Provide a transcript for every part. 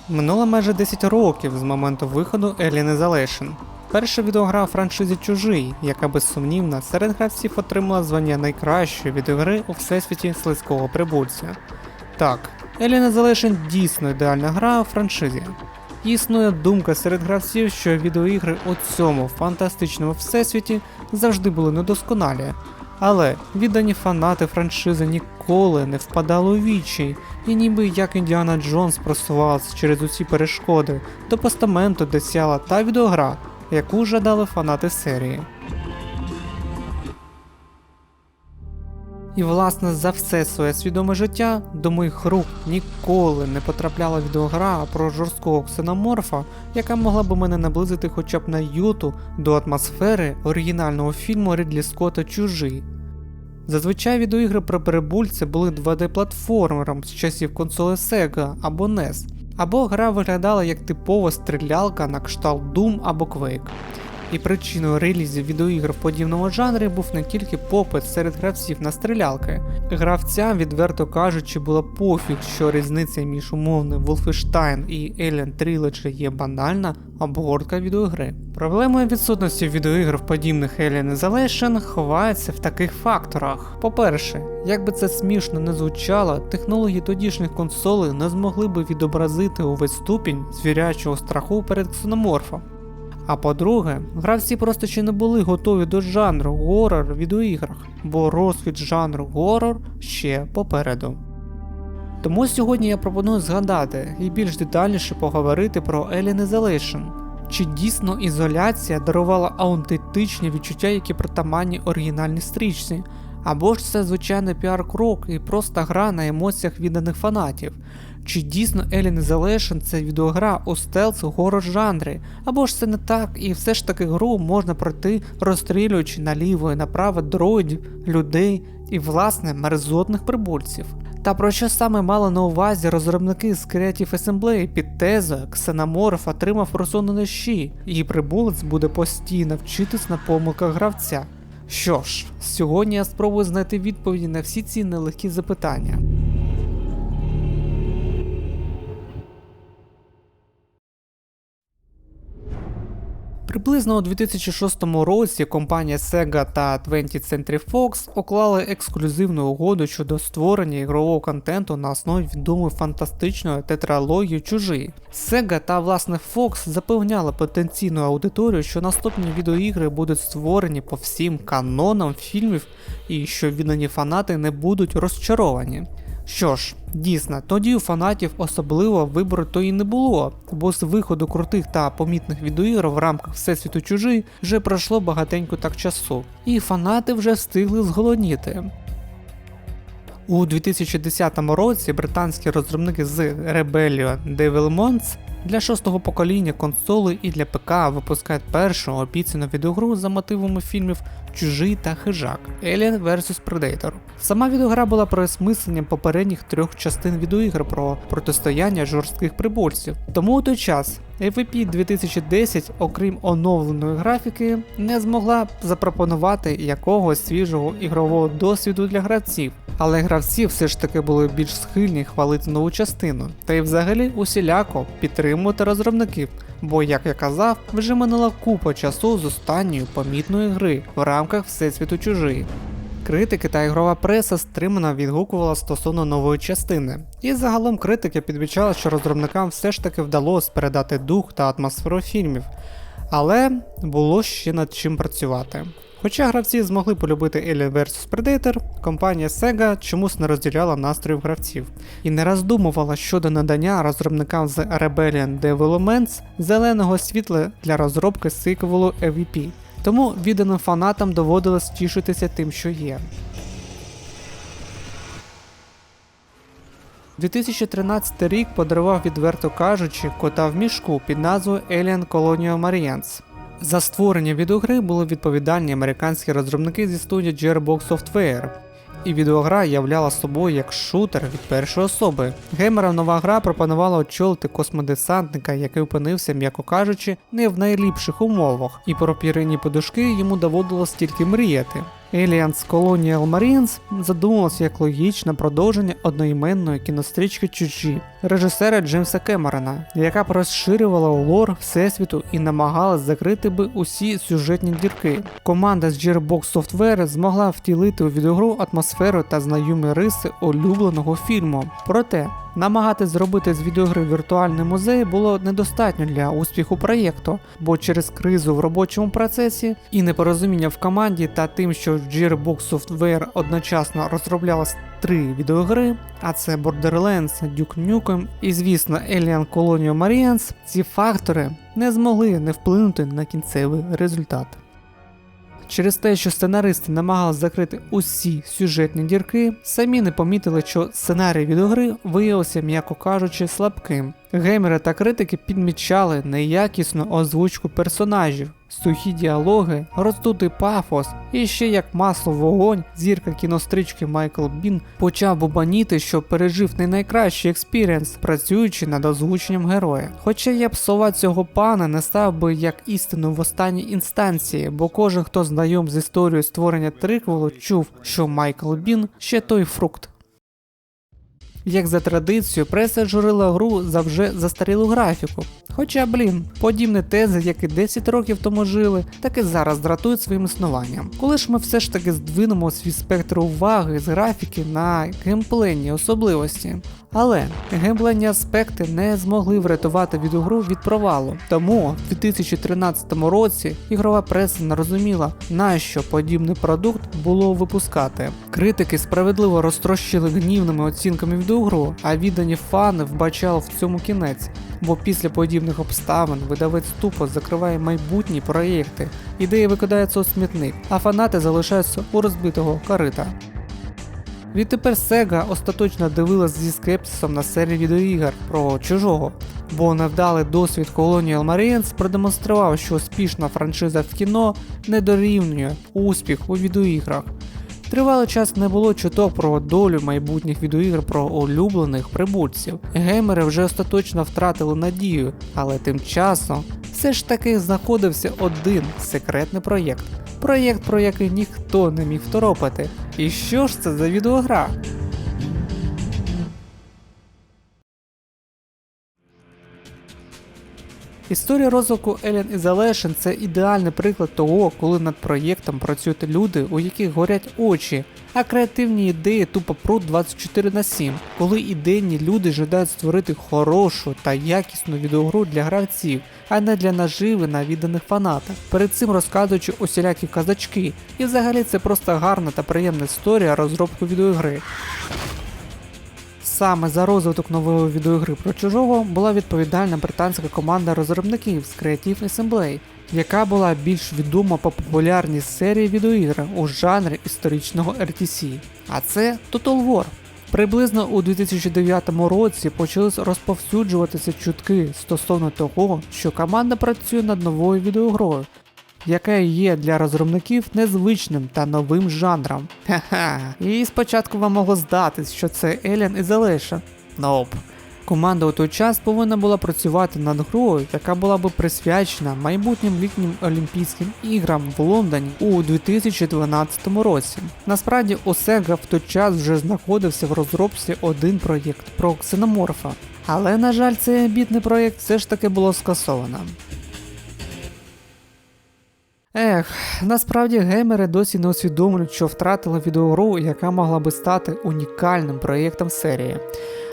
Минуло майже 10 років з моменту виходу Alien Isolation. Перша відеогра у франшизі Чужий, яка безсумнівно серед гравців отримала звання найкращої відеогри у всесвіті слизького прибульця. Так, Alien Isolation дійсно ідеальна гра у франшизі. Існує думка серед гравців, що відеоігри у цьому фантастичному всесвіті завжди були недосконалі, але віддані фанати франшизи ніколи не впадали у відчай, і ніби як Індіана Джонс просувалася через усі перешкоди до постаменту, де сяла та відеогра, яку жадали фанати серії. І власне за все своє свідоме життя до моїх рук ніколи не потрапляла відеогра про жорсткого ксеноморфа, яка могла б мене наблизити хоча б на йоту до атмосфери оригінального фільму Рідлі Скотта «Чужий». Зазвичай відеоігри про прибульця були 2D-платформером з часів консоли Sega або NES, або гра виглядала як типова стрілялка на кшталт Doom або Quake. І причиною релізів відеоігр в подібному жанрі був не тільки попит серед гравців на стрілялки. Гравцям, відверто кажучи, було пофіг, що різниця між умовним Wolfenstein і Alien Trilogy є банальна обгортка відеоігри. Проблемою відсутності відеоігр в подібних Alien Isolation ховається в таких факторах. По-перше, як би це смішно не звучало, технології тодішніх консолей не змогли би відобразити увесь ступінь звірячого страху перед ксеноморфом. А по-друге, гравці просто ще не були готові до жанру горор в відеоіграх, бо розквіт жанру горор ще попереду. Тому сьогодні я пропоную згадати і більш детальніше поговорити про Alien Isolation. Чи дійсно ізоляція дарувала аутентичні відчуття, які притаманні оригінальній стрічці, або ж це звичайний піар-крок і просто гра на емоціях відданих фанатів. Чи дійсно Alien Isolation – це відеогра у стелс-горор жанрі, або ж це не так, і все ж таки гру можна пройти, розстрілюючи наліво і направо дроїдів, людей і, власне, мерзотних прибульців. Та про що саме мали на увазі розробники з Creative Assembly під тезою «Ксеноморф отримав розсунені щі, і прибулець буде постійно вчитись на помилках гравця». Що ж, сьогодні я спробую знайти відповіді на всі ці нелегкі запитання. Приблизно у 2006 році компанія Sega та 20th Century Fox уклали ексклюзивну угоду щодо створення ігрового контенту на основі відомої фантастичної тетралогії «Чужий». Sega та власне Fox запевняли потенційну аудиторію, що наступні відеоігри будуть створені по всім канонам фільмів і що віддані фанати не будуть розчаровані. Що ж, дійсно, тоді у фанатів особливо вибору то і не було, бо з виходу крутих та помітних відеоігр в рамках Всесвіту Чужий вже пройшло багатенько так часу, і фанати вже встигли зголодніти. У 2010 році британські розробники з Rebellion Developments для 6-го покоління консолей і для ПК випускають першу обіцяну відеогру за мотивами фільмів «Чужий» та «Хижак» Alien vs Predator. Сама відеогра була переосмисленням попередніх 3 частин відеоігр про протистояння жорстких прибульців. Тому у той час FEP 2010, окрім оновленої графіки, не змогла запропонувати якогось свіжого ігрового досвіду для гравців. Але гравці все ж таки були більш схильні хвалити нову частину, та й взагалі усіляко підтримувати розробників, бо, як я казав, вже минула купа часу з останньої помітної гри в рамках Всесвіту Чужий. Критики та ігрова преса стримано відгукувала стосовно нової частини, і загалом критики підмічали, що розробникам все ж таки вдалося передати дух та атмосферу фільмів, але було ще над чим працювати. Хоча гравці змогли полюбити Alien vs Predator, компанія Sega чомусь не розділяла настроїв гравців і не роздумувала щодо надання розробникам з Rebellion Developments зеленого світла для розробки сиквелу EVP. Тому відданим фанатам доводилось тішитися тим, що є. 2013 рік подарував, відверто кажучи, кота в мішку під назвою Alien Colonial Marines. За створення відеогри були відповідальні американські розробники зі студії Gearbox Software, і відеогра являла собою як шутер від першої особи. Геймерам нова гра пропонувала очолити космодесантника, який опинився, м'яко кажучи, не в найліпших умовах, і про пірені подушки йому доводилось тільки мріяти. Aliens Colonial Marines задумувалося як логічне продовження одноіменної кінострічки Чужі режисера Джеймса Кемерона, яка розширювала лор всесвіту і намагалась закрити би усі сюжетні дірки. Команда з Gearbox Software змогла втілити у відеогру атмосферу та знайомі риси улюбленого фільму. Проте, намагатись зробити з відеогри віртуальний музей було недостатньо для успіху проєкту, бо через кризу в робочому процесі і непорозуміння в команді та тим, що Gearbox Software одночасно розроблялось 3 відеогри, а це Borderlands, Duke Nukem і, звісно, Alien Colonial Marines, ці фактори не змогли не вплинути на кінцевий результат. Через те, що сценаристи намагалися закрити усі сюжетні дірки, самі не помітили, що сценарій відеогри виявився, м'яко кажучи, слабким. Геймери та критики підмічали неякісну озвучку персонажів, сухі діалоги, роздутий пафос і ще як масло в вогонь зірка кінострічки Майкл Бін почав бубаніти, що пережив не найкращий експірієнс, працюючи над озвученням героя. Хоча я б слова цього пана не став би як істину в останній інстанції, бо кожен, хто знайом з історією створення триквелу, чув, що Майкл Бін ще той фрукт. Як за традицією, преса журила гру за вже застарілу графіку. Хоча, подібні тези, як і 10 років тому жили, так і зараз дратують своїм існуванням. Коли ж ми все ж таки здвинемо свій спектр уваги з графіки на геймплейні особливості. Але геймплейні аспекти не змогли врятувати відеогру від провалу. Тому в 2013 році ігрова преса не розуміла, нащо подібний продукт було випускати. Критики справедливо розтрощили гнівними оцінками відеогру, а віддані фани вбачали в цьому кінець. Бо після подібних обставин видавець тупо закриває майбутні проєкти, ідеї викидаються у смітник, а фанати залишаються у розбитого корита. Відтепер Sega остаточно дивилась зі скепсисом на серію відеоігр про Чужого, бо невдалий досвід Colonial Marines продемонстрував, що успішна франшиза в кіно не дорівнює успіх у відеоіграх. Тривалий час не було чуток про долю майбутніх відеоігр про улюблених прибульців. Геймери вже остаточно втратили надію, але тим часом все ж таки знаходився один секретний проєкт. Проєкт, про який ніхто не міг второпати. І що ж це за відеогра? Історія розвитку Alien Isolation – це ідеальний приклад того, коли над проєктом працюють люди, у яких горять очі, а креативні ідеї тупо пруть 24/7, коли ідейні люди жадають створити хорошу та якісну відеогру для гравців, а не для наживи на відданих фанатах, перед цим розказуючи усілякі казачки, і взагалі це просто гарна та приємна історія розробки відеогри. Саме за розвиток нової відеогри про Чужого була відповідальна британська команда розробників з Creative Assembly, яка була більш відома по популярній серії відеоігр у жанрі історичного RTS, а це Total War. Приблизно у 2009 році почали розповсюджуватися чутки стосовно того, що команда працює над новою відеогрою, яка є для розробників незвичним та новим жанром. І спочатку вам могло здатись, що це Alien Isolation. Nope. Команда у той час повинна була працювати над грою, яка була би присвячена майбутнім літнім Олімпійським іграм в Лондоні у 2012 році. Насправді у Sega в той час вже знаходився в розробці один проєкт про ксеноморфа. Але, на жаль, цей амбітний проєкт все ж таки було скасовано. Насправді геймери досі не усвідомлюють, що втратили відеогру, яка могла би стати унікальним проєктом серії.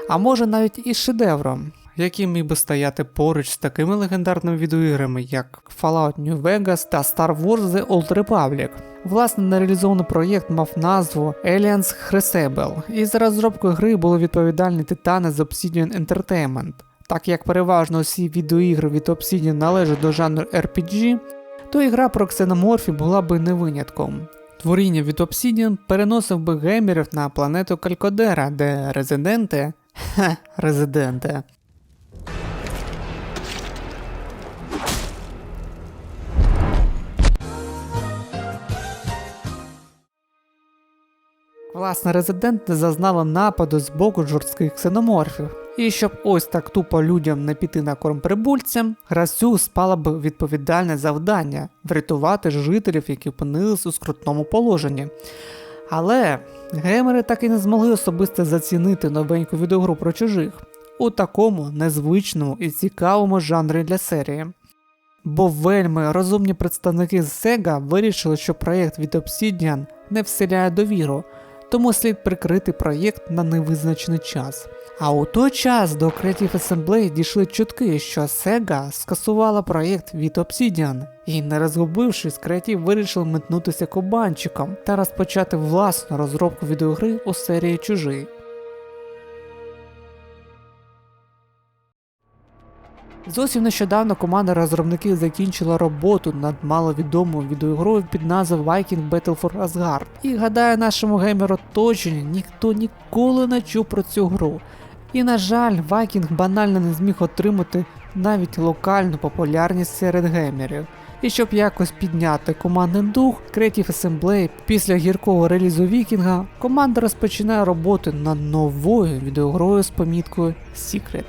А може навіть і шедевром, який міг би стояти поруч з такими легендарними відеоіграми, як Fallout New Vegas та Star Wars The Old Republic. Власне, нереалізований проєкт мав назву Aliens Crucible, і за розробкою гри були відповідальні титани з Obsidian Entertainment. Так як переважно усі відеоігри від Obsidian належать до жанру RPG, то ігра про ксеноморфів була би не винятком. Творіння від Obsidian переносив би геймерів на планету Калькодера, де резиденти... резиденти. Власне, резиденти зазнали нападу з боку жорстких ксеноморфів. І щоб ось так тупо людям не піти на корм прибульцям, гравцю спало б відповідальне завдання врятувати жителів, які опинились у скрутному положенні. Але геймери так і не змогли особисто зацінити новеньку відеогру про чужих у такому незвичному і цікавому жанрі для серії. Бо вельми розумні представники з Sega вирішили, що проєкт від Obsidian не вселяє довіру, тому слід прикрити проєкт на невизначений час. А у той час до Creative Assembly дійшли чутки, що Sega скасувала проєкт від Obsidian. І не розгубившись, Creative вирішив метнутися кабанчиком та розпочати власну розробку відеогри у серії Чужий. Зовсім нещодавно команда розробників закінчила роботу над маловідомою відеогрою під назвою Viking Battle for Asgard. І гадаю, нашому геймеру оточенню ніхто ніколи не чув про цю гру. І на жаль, Viking банально не зміг отримати навіть локальну популярність серед геймерів. І щоб якось підняти командний дух, Creative Assembly після гіркого релізу Вікінга, команда розпочинає роботу над новою відеогрою з поміткою Secret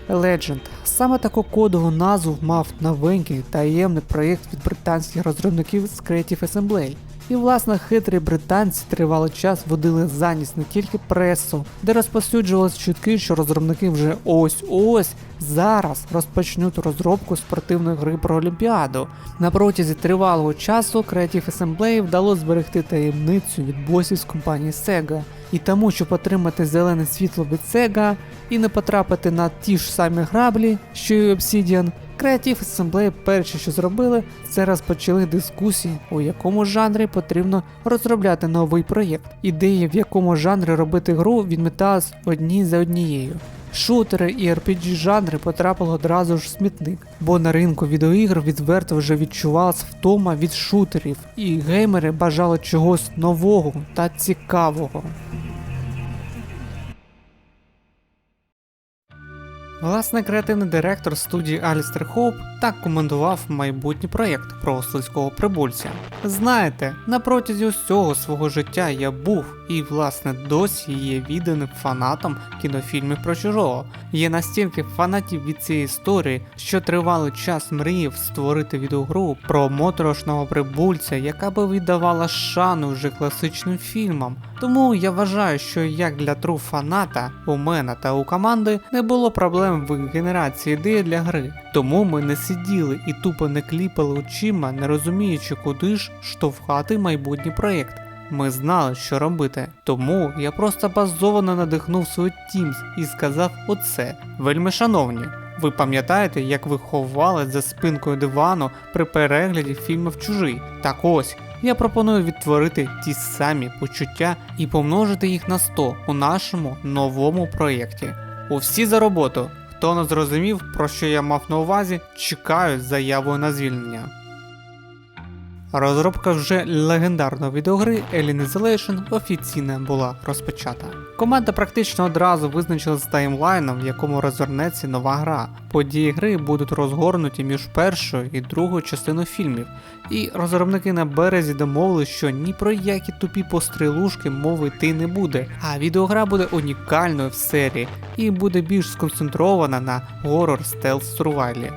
Legend. Саме таку кодову назву мав новенький таємний проєкт від британських розробників з Creative Assembly. І власне хитрі британці тривалий час водили за ніс не тільки пресу, де розповсюджувалися чутки, що розробники вже ось-ось зараз розпочнуть розробку спортивної гри про Олімпіаду. На протязі тривалого часу Creative Assembly вдалося зберегти таємницю від босів з компанії Sega. І тому, щоб отримати зелене світло від Sega і не потрапити на ті ж самі граблі, що й Obsidian, Creative Assembly перше, що зробили, це розпочали дискусії, у якому жанрі потрібно розробляти новий проєкт. Ідеї, в якому жанрі робити гру, відмітались одні за однією. Шутери і RPG жанри потрапили одразу ж в смітник, бо на ринку відеоігр відверто вже відчувалась втома від шутерів, і геймери бажали чогось нового та цікавого. Власне, креативний директор студії Алістер Хоуп так коментував майбутній проєкт про слизького прибульця. Знаєте, на протязі усього свого життя я був і, власне, досі є відданим фанатом кінофільмів про чужого. Є настільки фанатів від цієї історії, що тривалий час мріяв створити відеогру про моторошного прибульця, яка би віддавала шану вже класичним фільмам. Тому я вважаю, що як для тру фаната, у мене та у команди не було проблем в генерації ідеї для гри. Тому ми не сиділи і тупо не кліпали очима, не розуміючи, куди ж штовхати майбутній проєкт. Ми знали, що робити. Тому я просто базовано надихнув свій Teams і сказав оце. Вельми шановні, ви пам'ятаєте, як ви ховали за спинкою дивану при перегляді фільмів «Чужий»? Так ось, я пропоную відтворити ті самі почуття і помножити їх на 100 у нашому новому проєкті. Усі за роботу! Хто не зрозумів, про що я мав на увазі, чекаю з заявою на звільнення. Розробка вже легендарної відеогри Alien Isolation офіційно була розпочата. Команда практично одразу визначилась з таймлайном, в якому розгорнеться нова гра. Події гри будуть розгорнуті між першою і другою частиною фільмів, і розробники на березі домовились, що ні про які тупі пострілушки мови йти не буде, а відеогра буде унікальною в серії і буде більш сконцентрована на горор стелс сурвайлі.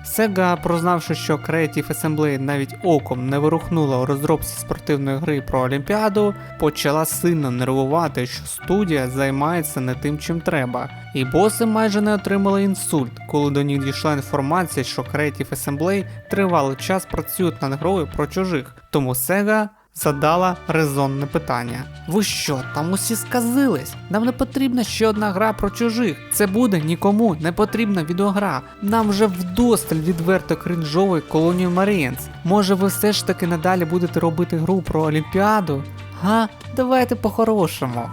Sega, прознавши, що Creative Assembly навіть оком не вирухнула у розробці спортивної гри про Олімпіаду, почала сильно нервувати, що студія займається не тим, чим треба. І боси майже не отримали інсульт, коли до них дійшла інформація, що Creative Assembly тривалий час працюють над грою про чужих. Тому Sega задала резонне питання. Ви що, там усі сказились? Нам не потрібна ще одна гра про чужих. Це буде нікому не потрібна відеогра. Нам вже вдосталь відверто кринжової Colonial Marines. Може ви все ж таки надалі будете робити гру про Олімпіаду? Га? Давайте по-хорошому.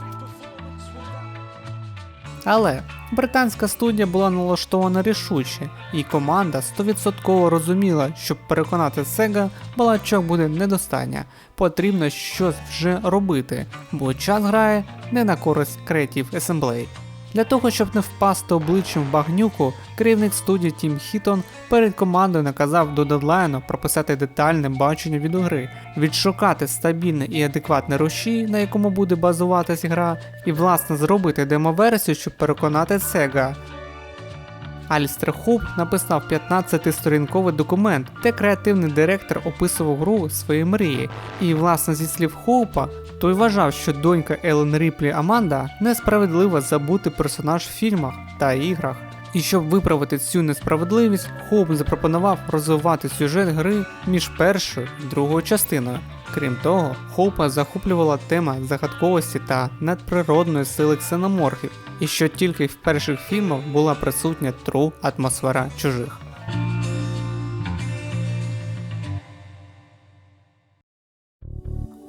Але британська студія була налаштована рішуче, і команда 100% розуміла, щоб переконати Sega, балачок буде недостатньо, потрібно щось вже робити, бо час грає не на користь Creative Assembly. Для того, щоб не впасти обличчям в багнюку, керівник студії Тім Хітон перед командою наказав до дедлайну прописати детальне бачення відеогри, відшукати стабільне і адекватне рушій, на якому буде базуватись гра, і власне зробити демо-версію, щоб переконати Sega. Алістер Хоуп написав 15-сторінковий документ, де креативний директор описував гру свої мрії, і власне зі слів Хоупа, той вважав, що донька Елен Ріплі Аманда несправедливо забутий персонаж в фільмах та іграх. І щоб виправити цю несправедливість, Хоуп запропонував розвивати сюжет гри між першою і другою частиною. Крім того, Хоупа захоплювала тема загадковості та надприродної сили ксеноморфів, і що тільки в перших фільмах була присутня тру атмосфера чужих.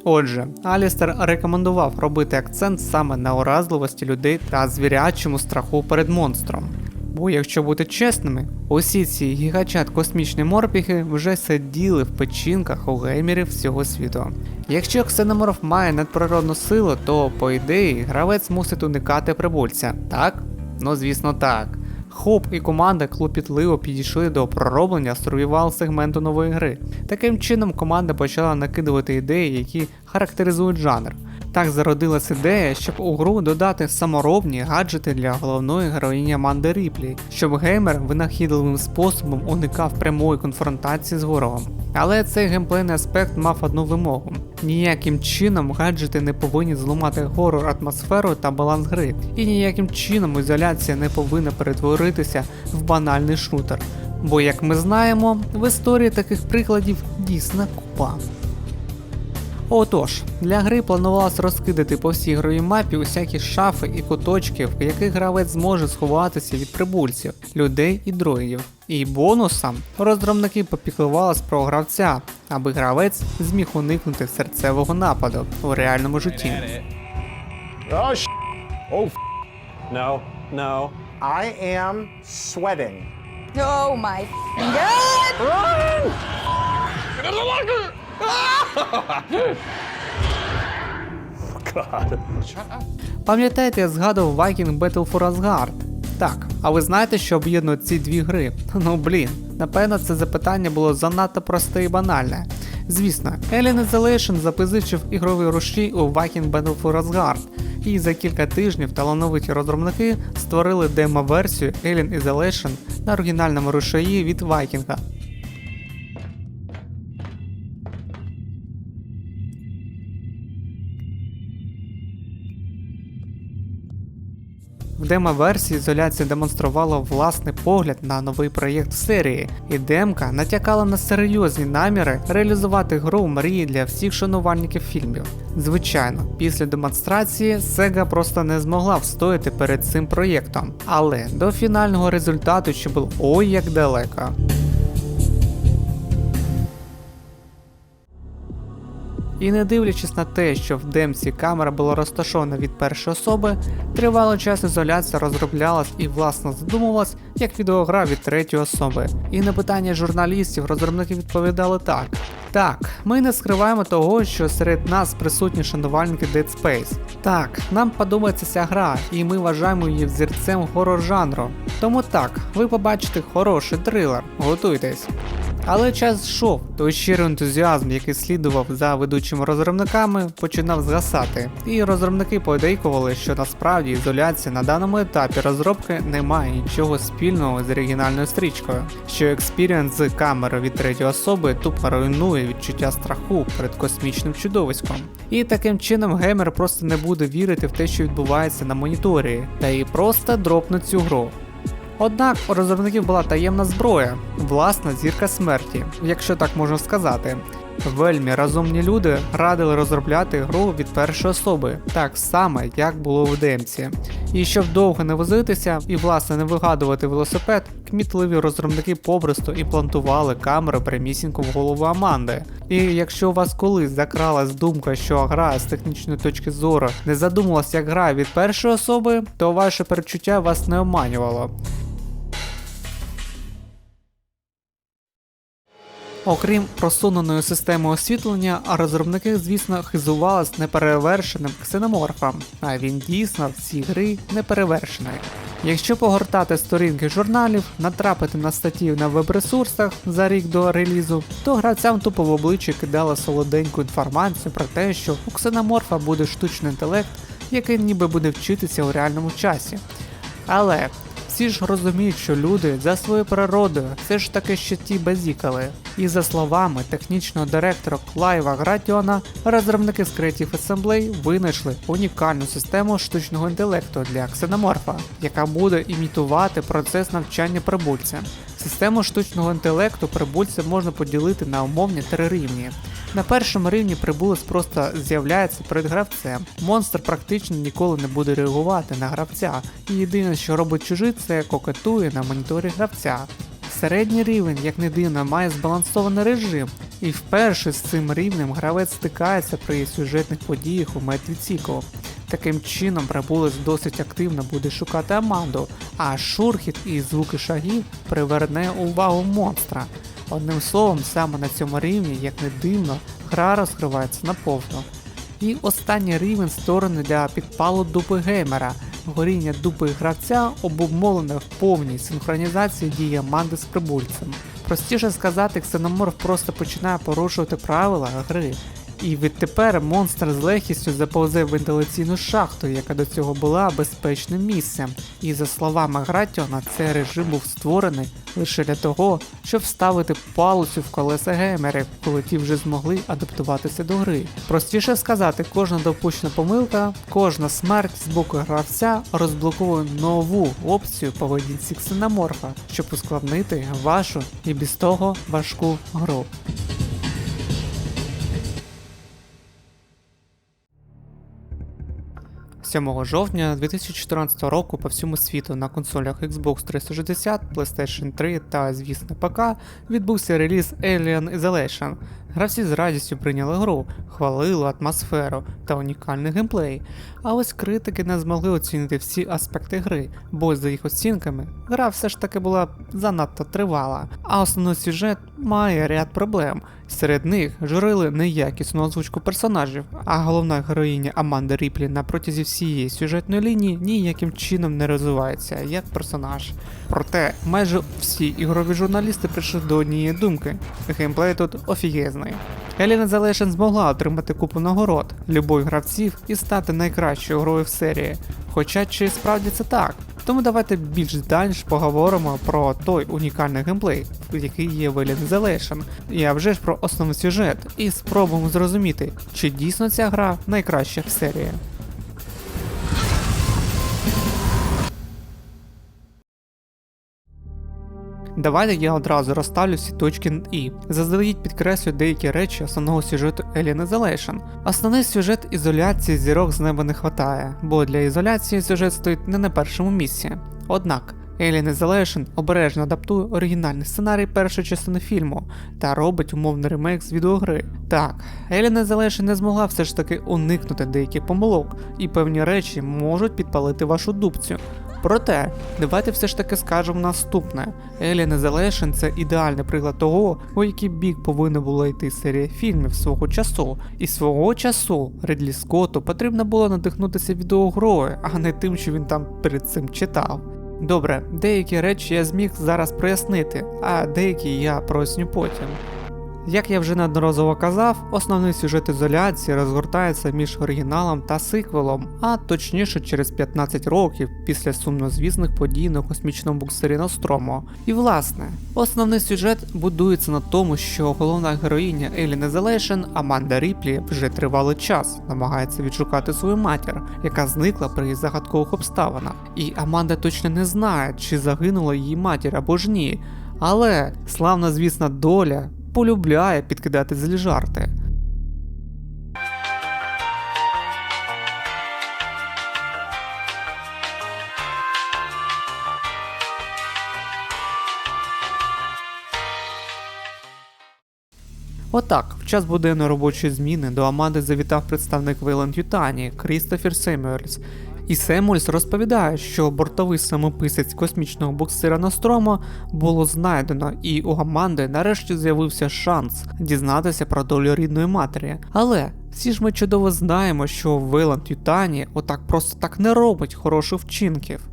Отже, Алістер рекомендував робити акцент саме на уразливості людей та звірячому страху перед монстром. Бо, якщо бути чесними, усі ці гігачат космічні морпіхи вже сиділи в печінках у геймерів всього світу. Якщо ксеноморф має надприродну силу, то, по ідеї, гравець мусить уникати прибульця, так? Ну звісно так. Хоуп і команда клопітливо підійшли до пророблення сурвівал-сегменту нової гри. Таким чином команда почала накидувати ідеї, які характеризують жанр. Так зародилась ідея, щоб у гру додати саморобні гаджети для головної героїні Аманди Ріплі, щоб геймер винахідливим способом уникав прямої конфронтації з ворогом. Але цей геймплейний аспект мав одну вимогу. Ніяким чином гаджети не повинні зламати горор атмосферу та баланс гри, і ніяким чином ізоляція не повинна перетворитися в банальний шутер. Бо, як ми знаємо, в історії таких прикладів дійсно купа. Отож, для гри планувалось розкидати по всій ігровій мапі усякі шафи і куточки, в яких гравець зможе сховатися від прибульців, людей і дроїдів. І бонусом розробники попіклувались про гравця, аби гравець зміг уникнути серцевого нападу у реальному житті. No. I am sweating. Oh my god! Run! God. Пам'ятаєте, я згадував Viking Battle for Asgard? Так, а ви знаєте, що об'єднує ці дві гри? Ну блін, напевно це запитання було занадто просте і банальне. Звісно, Alien Isolation запозичив ігровий рушій у Viking Battle for Asgard, і за кілька тижнів талановиті розробники створили демо-версію Alien Isolation на оригінальному рушії від Viking. В демо-версії ізоляція демонструвала власний погляд на новий проєкт серії, і демка натякала на серйозні наміри реалізувати гру мрії для всіх шанувальників фільмів. Звичайно, після демонстрації Sega просто не змогла встояти перед цим проєктом, але до фінального результату ще було ой як далеко. І не дивлячись на те, що в демці камера була розташована від першої особи, тривалий час ізоляція розроблялась і власно задумувалась як відеогра від третьої особи. І на питання журналістів розробники відповідали так. Так, ми не скриваємо того, що серед нас присутні шанувальники Dead Space. Так, нам подобається ця гра, і ми вважаємо її взірцем хорор-жанру. Тому так, ви побачите хороший трилер, готуйтесь. Але час йшов, той щирий ентузіазм, який слідував за ведучими розробниками, починав згасати, і розробники подейкували, що насправді ізоляція на даному етапі розробки не має нічого спільного з оригінальною стрічкою, що експірієнс з камери від третьої особи тупо руйнує відчуття страху перед космічним чудовиськом. І таким чином геймер просто не буде вірити в те, що відбувається на моніторі, та і просто дропне цю гру. Однак у розробників була таємна зброя, власна зірка смерті, якщо так можна сказати. Вельми розумні люди радили розробляти гру від першої особи, так само, як було в демці. І щоб довго не возитися і власне не вигадувати велосипед, кмітливі розробники попросту імплантували камеру прямісінько в голову Аманди. І якщо у вас колись закралась думка, що гра з технічної точки зору не задумувалась як гра від першої особи, то ваше перечуття вас не обманювало. Окрім просуненої системи освітлення, розробники, звісно, хизувались неперевершеним ксеноморфом, а він дійсно в цій грі неперевершений. Якщо погортати сторінки журналів, натрапити на статті на веб-ресурсах за рік до релізу, то гравцям тупо в обличчя кидали солоденьку інформацію про те, що у ксеноморфа буде штучний інтелект, який ніби буде вчитися у реальному часі. Але всі ж розуміють, що люди за своєю природою все ж таки ще ті базікали. І за словами технічного директора Клайва Гратіона, розробники з Creative Assembly винайшли унікальну систему штучного інтелекту для ксеноморфа, яка буде імітувати процес навчання прибульця. Систему штучного інтелекту прибульця можна поділити на умовні 3 рівні. На першому рівні прибулець просто з'являється перед гравцем. Монстр практично ніколи не буде реагувати на гравця, і єдине, що робить чужий, це кокетує на моніторі гравця. Середній рівень, як не дивно, має збалансований режим, і вперше з цим рівнем гравець стикається при сюжетних подіях у метрі циклу. Таким чином прибулець досить активно буде шукати Аманду, а шурхіт і звуки шагів приверне увагу монстра. Одним словом, саме на цьому рівні, як не дивно, гра розкривається наповну. І останній рівень створений для підпалу дупи геймера. Горіння дупи гравця обумовлене в повній синхронізації дії Аманди з прибульцем. Простіше сказати, ксеноморф просто починає порушувати правила гри. І відтепер монстр з легкістю заповзе в вентиляційну шахту, яка до цього була безпечним місцем. І за словами Гратіона, цей режим був створений лише для того, щоб вставити палицю в колеса геймерів, коли ті вже змогли адаптуватися до гри. Простіше сказати, кожна допущена помилка, кожна смерть з боку гравця розблоковує нову опцію поведінці ксеноморфа, щоб ускладнити вашу і без того важку гру. 7 жовтня 2014 року по всьому світу на консолях Xbox 360, PlayStation 3 та, звісно, ПК відбувся реліз Alien Isolation. Гравці з радістю прийняли гру, хвалили атмосферу та унікальний геймплей, а ось критики не змогли оцінити всі аспекти гри, бо за їх оцінками гра все ж таки була занадто тривала, а основний сюжет має ряд проблем. Серед них журили неякісну озвучку персонажів, а головна героїня Аманда Ріплі на протязі всієї сюжетної лінії ніяким чином не розвивається як персонаж. Проте майже всі ігрові журналісти прийшли до однієї думки – геймплей тут офігезний. Alien Isolation змогла отримати купу нагород, любов гравців і стати найкращою грою в серії. Хоча чи справді це так? Тому давайте більш детальніше поговоримо про той унікальний геймплей, який є в Alien Isolation, і а вже ж про основний сюжет, і спробуємо зрозуміти, чи дійсно ця гра найкраща в серії. Давайте я одразу розставлю всі точки над «і». Заздалегідь підкреслю деякі речі основного сюжету Alien Isolation. Основний сюжет ізоляції зірок з неба не хватає, бо для ізоляції сюжет стоїть не на першому місці. Однак, Alien Isolation обережно адаптує оригінальний сценарій першої частини фільму та робить умовний ремейк з відеогри. Так, Alien Isolation не змогла все ж таки уникнути деяких помилок, і певні речі можуть підпалити вашу дубцю. Проте, давайте все ж таки скажемо наступне. Alien Isolation – це ідеальний приклад того, у який бік повинна була йти серія фільмів свого часу. І свого часу Рідлі Скотту потрібно було надихнутися відеогрою, а не тим, що він там перед цим читав. Добре, деякі речі я зміг зараз прояснити, а деякі я проясню потім. Як я вже неодноразово казав, основний сюжет ізоляції розгортається між оригіналом та сиквелом, а точніше через 15 років після сумнозвісних подій на космічному буксирі Ностромо. І власне, основний сюжет будується на тому, що головна героїня Alien Isolation Аманда Ріплі вже тривалий час намагається відшукати свою матір, яка зникла при загадкових обставинах. І Аманда точно не знає, чи загинула її матір або ж ні, але славна звісна доля полюбляє підкидати злі жарти. Отак, в час буденної робочої зміни до Аманди завітав представник Weyland Yutani Крістофер Семюельс. І Семуельс розповідає, що бортовий самописець космічного буксира Ностромо було знайдено, і у Аманди нарешті з'явився шанс дізнатися про долю рідної матері. Але всі ж ми чудово знаємо, що Вейланд Ютані отак просто так не робить хороших вчинків.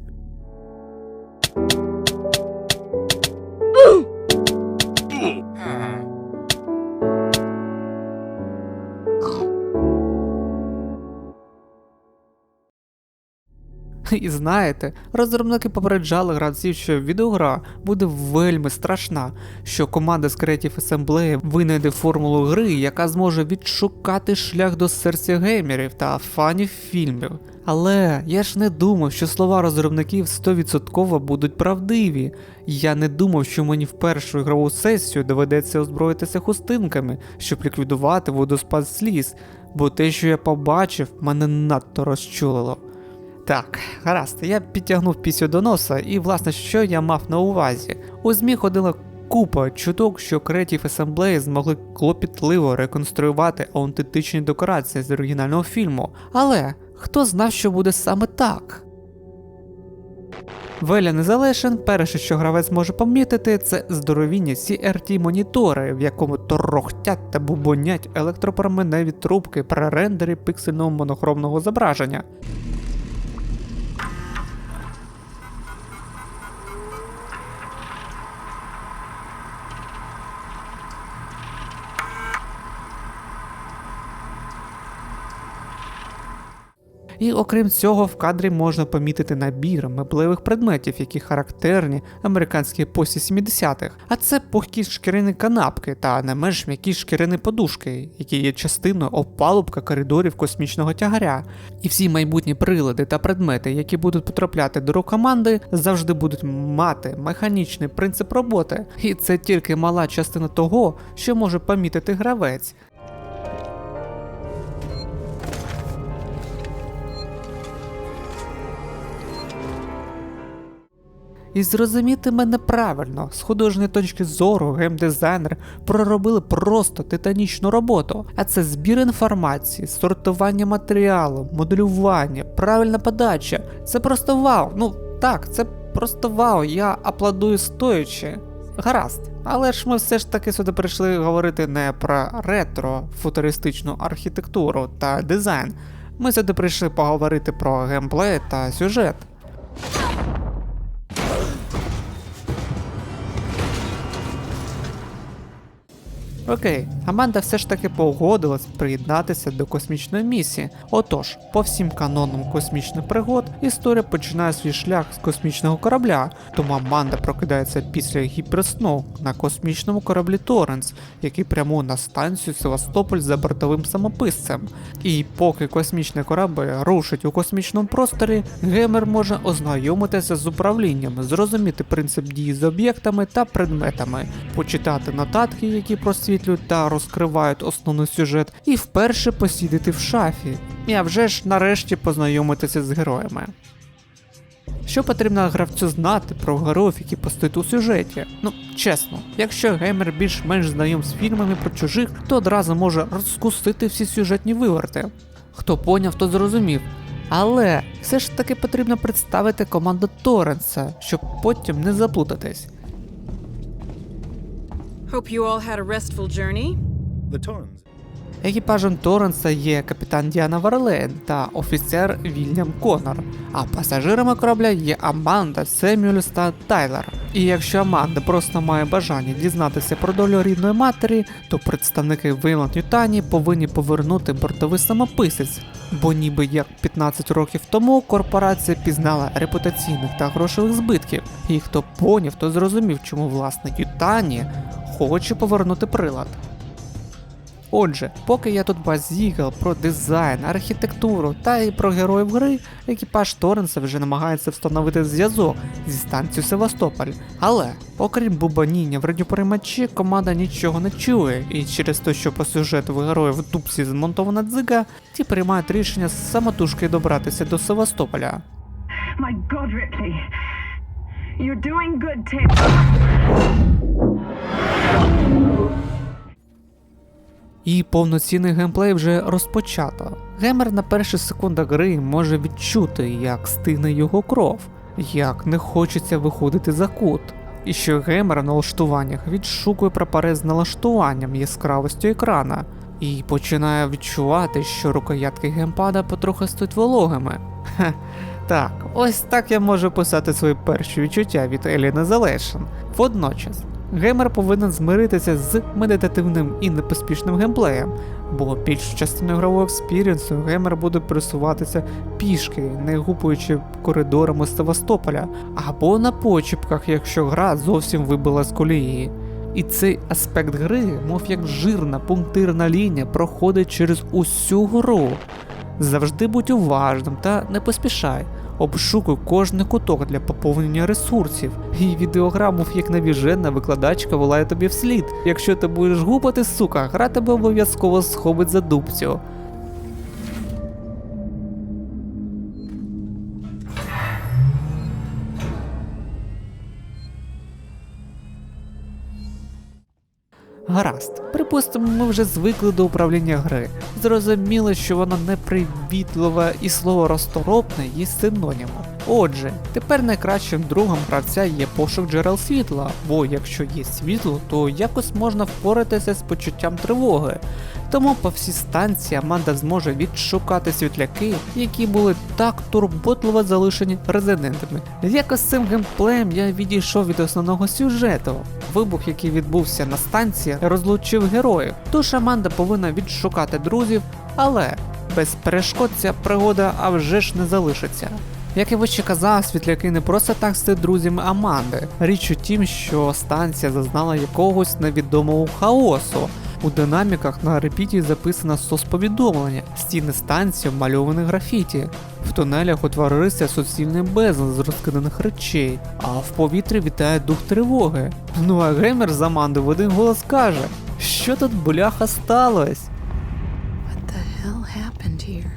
І знаєте, розробники попереджали гравців, що відеогра буде вельми страшна, що команда з Creative Assembly винайде формулу гри, яка зможе відшукати шлях до серця геймерів та фанів фільмів. Але я ж не думав, що слова розробників 100% будуть правдиві. Я не думав, що мені в першу ігрову сесію доведеться озброїтися хустинками, щоб ліквідувати водоспад сліз, бо те, що я побачив, мене надто розчулило. Так, гаразд, я підтягнув пісню до носа, і власне, що я мав на увазі. У ЗМІ ходила купа чуток, що Creative Assembly змогли клопітливо реконструювати аутентичні декорації з оригінального фільму. Але хто знав, що буде саме так? Веля Незалешен, перше, що гравець може помітити, це здоровіння CRT-монітори, в якому торохтять та бубонять електропроменеві трубки при рендері пиксельного монохромного зображення. І окрім цього, в кадрі можна помітити набір меблевих предметів, які характерні американській епосі 70-х. А це пухкі шкіряні канапки та не менш м'які шкіряні подушки, які є частиною опалубка коридорів космічного тягаря. І всі майбутні прилади та предмети, які будуть потрапляти до рук команди, завжди будуть мати механічний принцип роботи. І це тільки мала частина того, що може помітити гравець. І зрозуміти мене правильно, з художньої точки зору геймдизайнери проробили просто титанічну роботу, а це збір інформації, сортування матеріалу, моделювання, правильна подача. Це просто вау, це просто вау, я аплодую стоячи. Гаразд, але ж ми все ж таки сюди прийшли говорити не про ретро-футуристичну архітектуру та дизайн, ми сюди прийшли поговорити про геймплей та сюжет. Окей, Аманда все ж таки погодилась приєднатися до космічної місії. Отож, по всім канонам космічних пригод, історія починає свій шлях з космічного корабля, тому Аманда прокидається після гіперсну на космічному кораблі Торренс, який прямує на станцію Севастополь за бортовим самописцем. І поки космічний корабель рушить у космічному просторі, геймер може ознайомитися з управлінням, зрозуміти принцип дії з об'єктами та предметами, почитати нотатки, які просвітлюють та розкривають основний сюжет, і вперше посідати в шафі. І а вже ж нарешті познайомитися з героями. Що потрібно гравцю знати про героїв, які постають у сюжеті? Чесно, якщо геймер більш-менш знайом з фільмами про чужих, то одразу може розкусити всі сюжетні виверти. Хто поняв, то зрозумів. Але все ж таки потрібно представити команду Торренса, щоб потім не заплутатись. Hope you all had a restful journey. The Torrens. Екіпажем Торренса є капітан Діана Варлейн та офіцер Вільям Коннор, а пасажирами корабля є Аманда, Семюельс та Тайлер. І якщо Аманда просто має бажання дізнатися про долю рідної матері, то представники Вейланд Ютані повинні повернути бортовий самописець, бо ніби як 15 років тому корпорація пізнала репутаційних та грошових збитків, і хто поняв, то зрозумів, чому власне Ютані хоче повернути прилад. Отже, поки я тут базікав про дизайн, архітектуру та і про героїв гри, екіпаж Торренса вже намагається встановити зв'язок зі станцією Севастополь. Але, окрім бубаніння в радіоприймачі, команда нічого не чує, і через те, що по сюжету в героїв в дупсі змонтована дзига, ті приймають рішення самотужки добратися до Севастополя. My God, Ripley. You're doing good, Tim. і повноцінний геймплей вже розпочато. Геймер на перші секунди гри може відчути, як стигне його кров, як не хочеться виходити за кут, і що геймер в налаштуваннях відшукує прапори з налаштуванням яскравості екрана, і починає відчувати, що рукоятки геймпада потрохи стають вологими. Так, ось так я можу писати свої перші відчуття від Alien Isolation. Водночас, геймер повинен змиритися з медитативним і непоспішним геймплеєм, бо більшу частину ігрового експірієнсу геймер буде пересуватися пішки, не гупуючи коридорами Севастополя, або на почіпках, якщо гра зовсім вибила з колії. І цей аспект гри, мов як жирна пунктирна лінія, проходить через усю гру. Завжди будь уважним та не поспішай. Обшукуй кожний куток для поповнення ресурсів, і відеогра, мов як навіжена викладачка, волає тобі вслід. Якщо ти будеш гупати, сука, гра тебе обов'язково схопить за дубцю. Гаразд, припустимо, ми вже звикли до управління гри. Зрозуміло, що вона непривітлива і слово розторопне є синонімом. Отже, тепер найкращим другом гравця є пошук джерел світла, бо якщо є світло, то якось можна впоратися з почуттям тривоги. Тому по всій станції Аманда зможе відшукати світляки, які були так турботливо залишені резидентами. Якось цим геймплеєм я відійшов від основного сюжету. Вибух, який відбувся на станції, розлучив героїв, тож Аманда повинна відшукати друзів, але без перешкод ця пригода а вже ж не залишиться. Як я вище казав, світляки не просто так стають друзями Аманди. Річ у тім, що станція зазнала якогось невідомого хаосу. У динаміках на репіті записано сос-повідомлення, стіни станції вмальовані графіті. В тунелях утворився суцільний безлад з розкиданих речей, а в повітрі вітає дух тривоги. Ну а геймер з Аманди в один голос каже, що тут бляха сталося? What the hell happened here?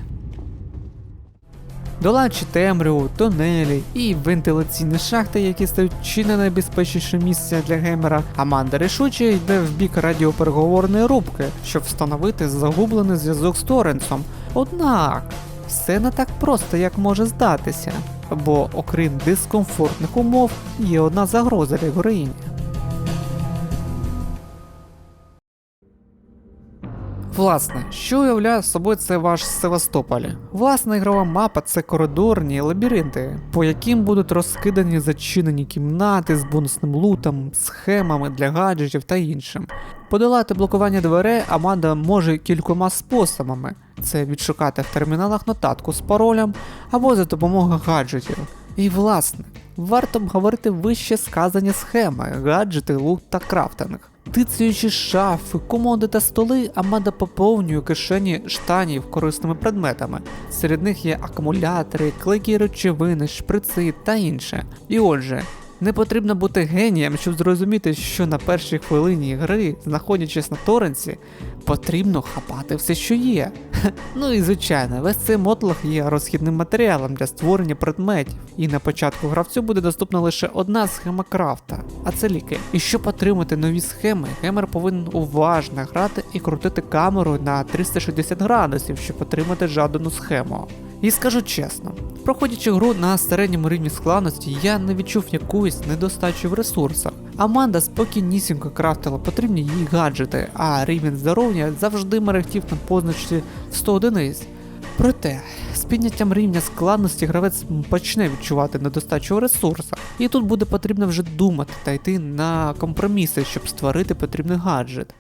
Долаючи темряву, тунелі і вентиляційні шахти, які стають чи не найбезпечніше місце для геймера, Аманда рішуче йде в бік радіопереговорної рубки, щоб встановити загублений зв'язок з Торренсом. Однак, все не так просто, як може здатися, бо окрім дискомфортних умов, є одна загроза для героїні. Власне, що уявляє собою це ваш Севастополь? Власна ігрова мапа – це коридорні лабіринти, по яким будуть розкидані зачинені кімнати з бонусним лутом, схемами для гаджетів та іншим. Подолати блокування дверей Аманда може кількома способами. Це відшукати в терміналах нотатку з паролем або за допомогою гаджетів. І власне, варто обговорити вище сказані схеми, гаджети, лут та крафтинг. Тицюючи шафи, комоди та столи, Аманда поповнює кишені штанів корисними предметами. Серед них є акумулятори, клейкі речовини, шприци та інше. І отже, не потрібно бути генієм, щоб зрозуміти, що на першій хвилині гри, знаходячись на торренсі, потрібно хапати все, що є. Ну і звичайно, весь цей мотлох є розхідним матеріалом для створення предметів. І на початку гравцю буде доступна лише одна схема крафта, а це ліки. І щоб отримати нові схеми, геймер повинен уважно грати і крутити камеру на 360 градусів, щоб отримати жадану схему. І скажу чесно, проходячи гру на середньому рівні складності, я не відчув якоїсь недостачі в ресурсах. Аманда спокійнісінько крафтила потрібні їй гаджети, а рівень здоров'я завжди мерехтів на позначці 100 одиниць. Проте, з підняттям рівня складності гравець почне відчувати недостачу в ресурсах, і тут буде потрібно вже думати та йти на компроміси, щоб створити потрібний гаджет.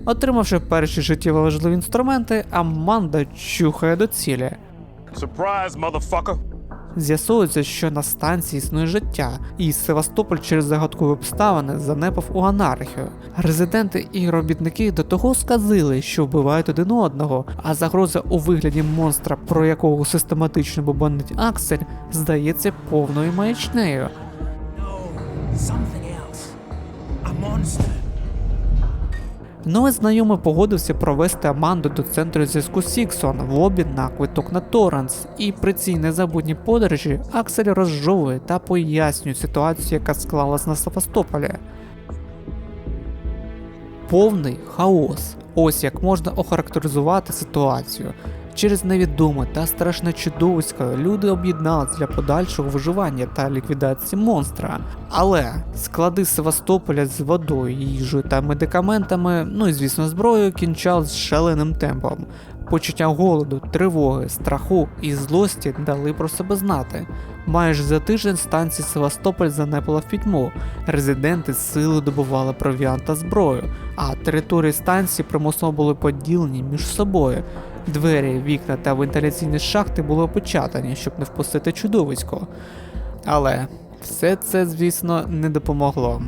Отримавши перші життєво важливі інструменти, Аманда чухає до цілі. Surprise, motherfucker! З'ясується, що на станції існує життя, і Севастополь через загадкові обставини занепав у анархію. Резиденти і робітники до того сказили, що вбивають один одного, а загроза у вигляді монстра, про якого систематично бубонить Аксель, здається повною маячнею. Новий знайомий погодився провести Аманду до центру зв'язку Сіксон в обмін на квиток на Торренс, і при цій незабутній подорожі Аксель розжовує та пояснює ситуацію, яка склалась на Севастополі. Повний хаос. Ось як можна охарактеризувати ситуацію. Через невідоме та страшне чудовисько люди об'єдналися для подальшого виживання та ліквідації монстра. Але склади Севастополя з водою, їжею та медикаментами, ну і звісно зброєю, кінчались шаленим темпом. Почуття голоду, тривоги, страху і злості дали про себе знати. Майже за тиждень станції Севастополь занепала в пітьму, резиденти з сили добували провіант та зброю, а території станції примусово були поділені між собою. Двері, вікна та вентиляційні шахти були опечатані, щоб не впустити чудовисько. Але все це, звісно, не допомогло.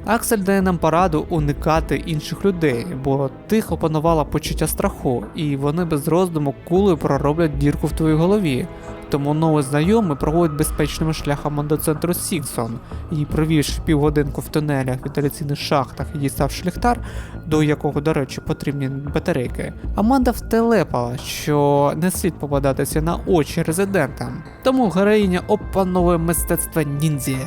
Аксель дає нам пораду уникати інших людей, бо тих опанувало почуття страху, і вони без роздуму кулею пророблять дірку в твоїй голові. Тому новий знайомий проводить безпечними шляхами до центру Сіксон, і провівши півгодинку в тунелях, вентиляційних шахтах і діставши ліхтар, до якого, до речі, потрібні батарейки, Аманда втелепала, що не слід попадатися на очі резидентам. Тому героїня опановує мистецтво ніндзі.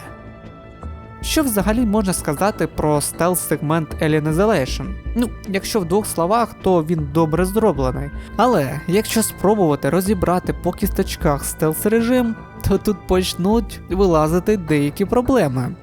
Що взагалі можна сказати про стелс-сегмент Alien Isolation? Ну, якщо в двох словах, то він добре зроблений. Але якщо спробувати розібрати по кісточках стелс-режим, то тут почнуть вилазити деякі проблеми.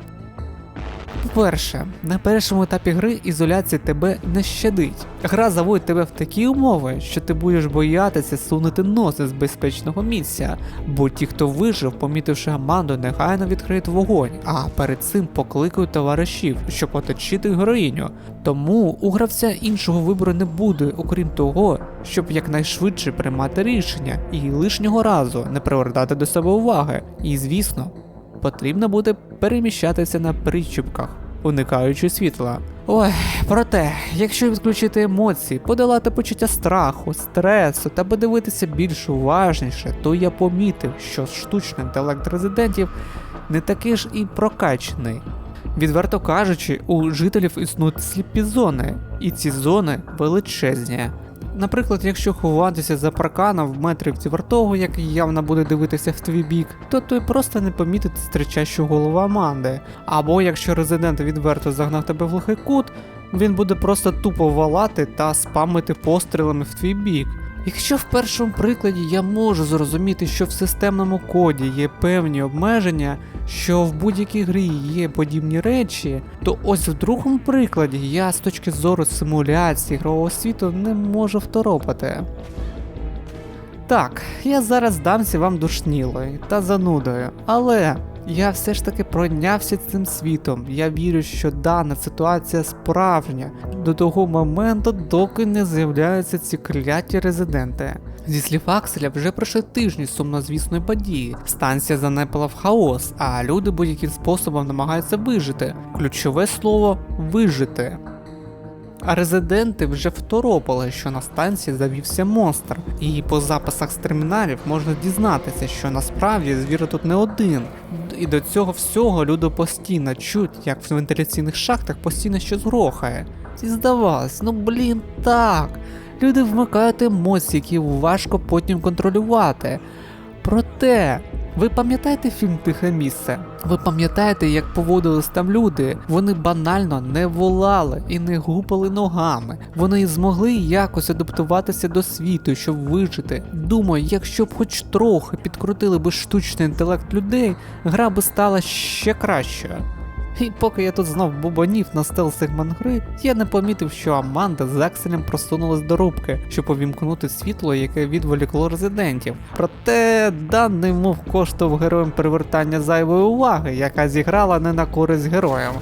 По-перше, на першому етапі гри ізоляція тебе не щадить. Гра заводить тебе в такі умови, що ти будеш боятися сунути носи з безпечного місця, бо ті, хто вижив, помітивши Аманду, негайно відкриють вогонь, а перед цим покликають товаришів, щоб оточити героїню. Тому у гравця іншого вибору не буде, окрім того, щоб якнайшвидше приймати рішення і лишнього разу не привертати до себе уваги. І звісно, потрібно буде переміщатися на причіпках, уникаючи світла. Ой, проте, якщо відключити емоції, подолати почуття страху, стресу та подивитися більш уважніше, то я помітив, що штучний інтелект резидентів не такий ж і прокачаний. Відверто кажучи, у жителів існують сліпі зони, і ці зони величезні. Наприклад, якщо ховатися за парканом в метрі від вартового, який явно буде дивитися в твій бік, то той просто не помітить стрічащу голову Аманди. Або якщо резидент відверто загнав тебе в глухий кут, він буде просто тупо валати та спамити пострілами в твій бік. Якщо в першому прикладі я можу зрозуміти, що в системному коді є певні обмеження, що в будь-якій грі є подібні речі, то ось в другому прикладі я з точки зору симуляції ігрового світу не можу второпати. Так, я зараз дамся вам душнілою та занудою, але я все ж таки пройнявся цим світом. Я вірю, що дана ситуація справжня до того моменту, доки не з'являються ці кляті резиденти. Зі слів Акселя, вже пройшли тижні сумнозвісної події. Станція занепала в хаос, а люди будь-яким способом намагаються вижити. Ключове слово – вижити. А резиденти вже второпали, що на станції завівся монстр, і по записах з терміналів можна дізнатися, що насправді звір тут не один. І до цього всього люди постійно чують, як в вентиляційних шахтах постійно щось грохає. І здавалось, так, люди вмикають емоції, які важко потім контролювати. Проте, ви пам'ятаєте фільм «Тихе місце»? Ви пам'ятаєте, як поводились там люди? Вони банально не волали і не гупали ногами. Вони змогли якось адаптуватися до світу, щоб вижити. Думаю, якщо б хоч трохи підкрутили би штучний інтелект людей, гра би стала ще кращою. І поки я тут знов бубонів на стелс-сегмент гри, я не помітив, що Аманда з Акселем просунулась до рубки, щоб увімкнути світло, яке відволікло резидентів. Проте даний мув коштував героям привертання зайвої уваги, яка зіграла не на користь героям.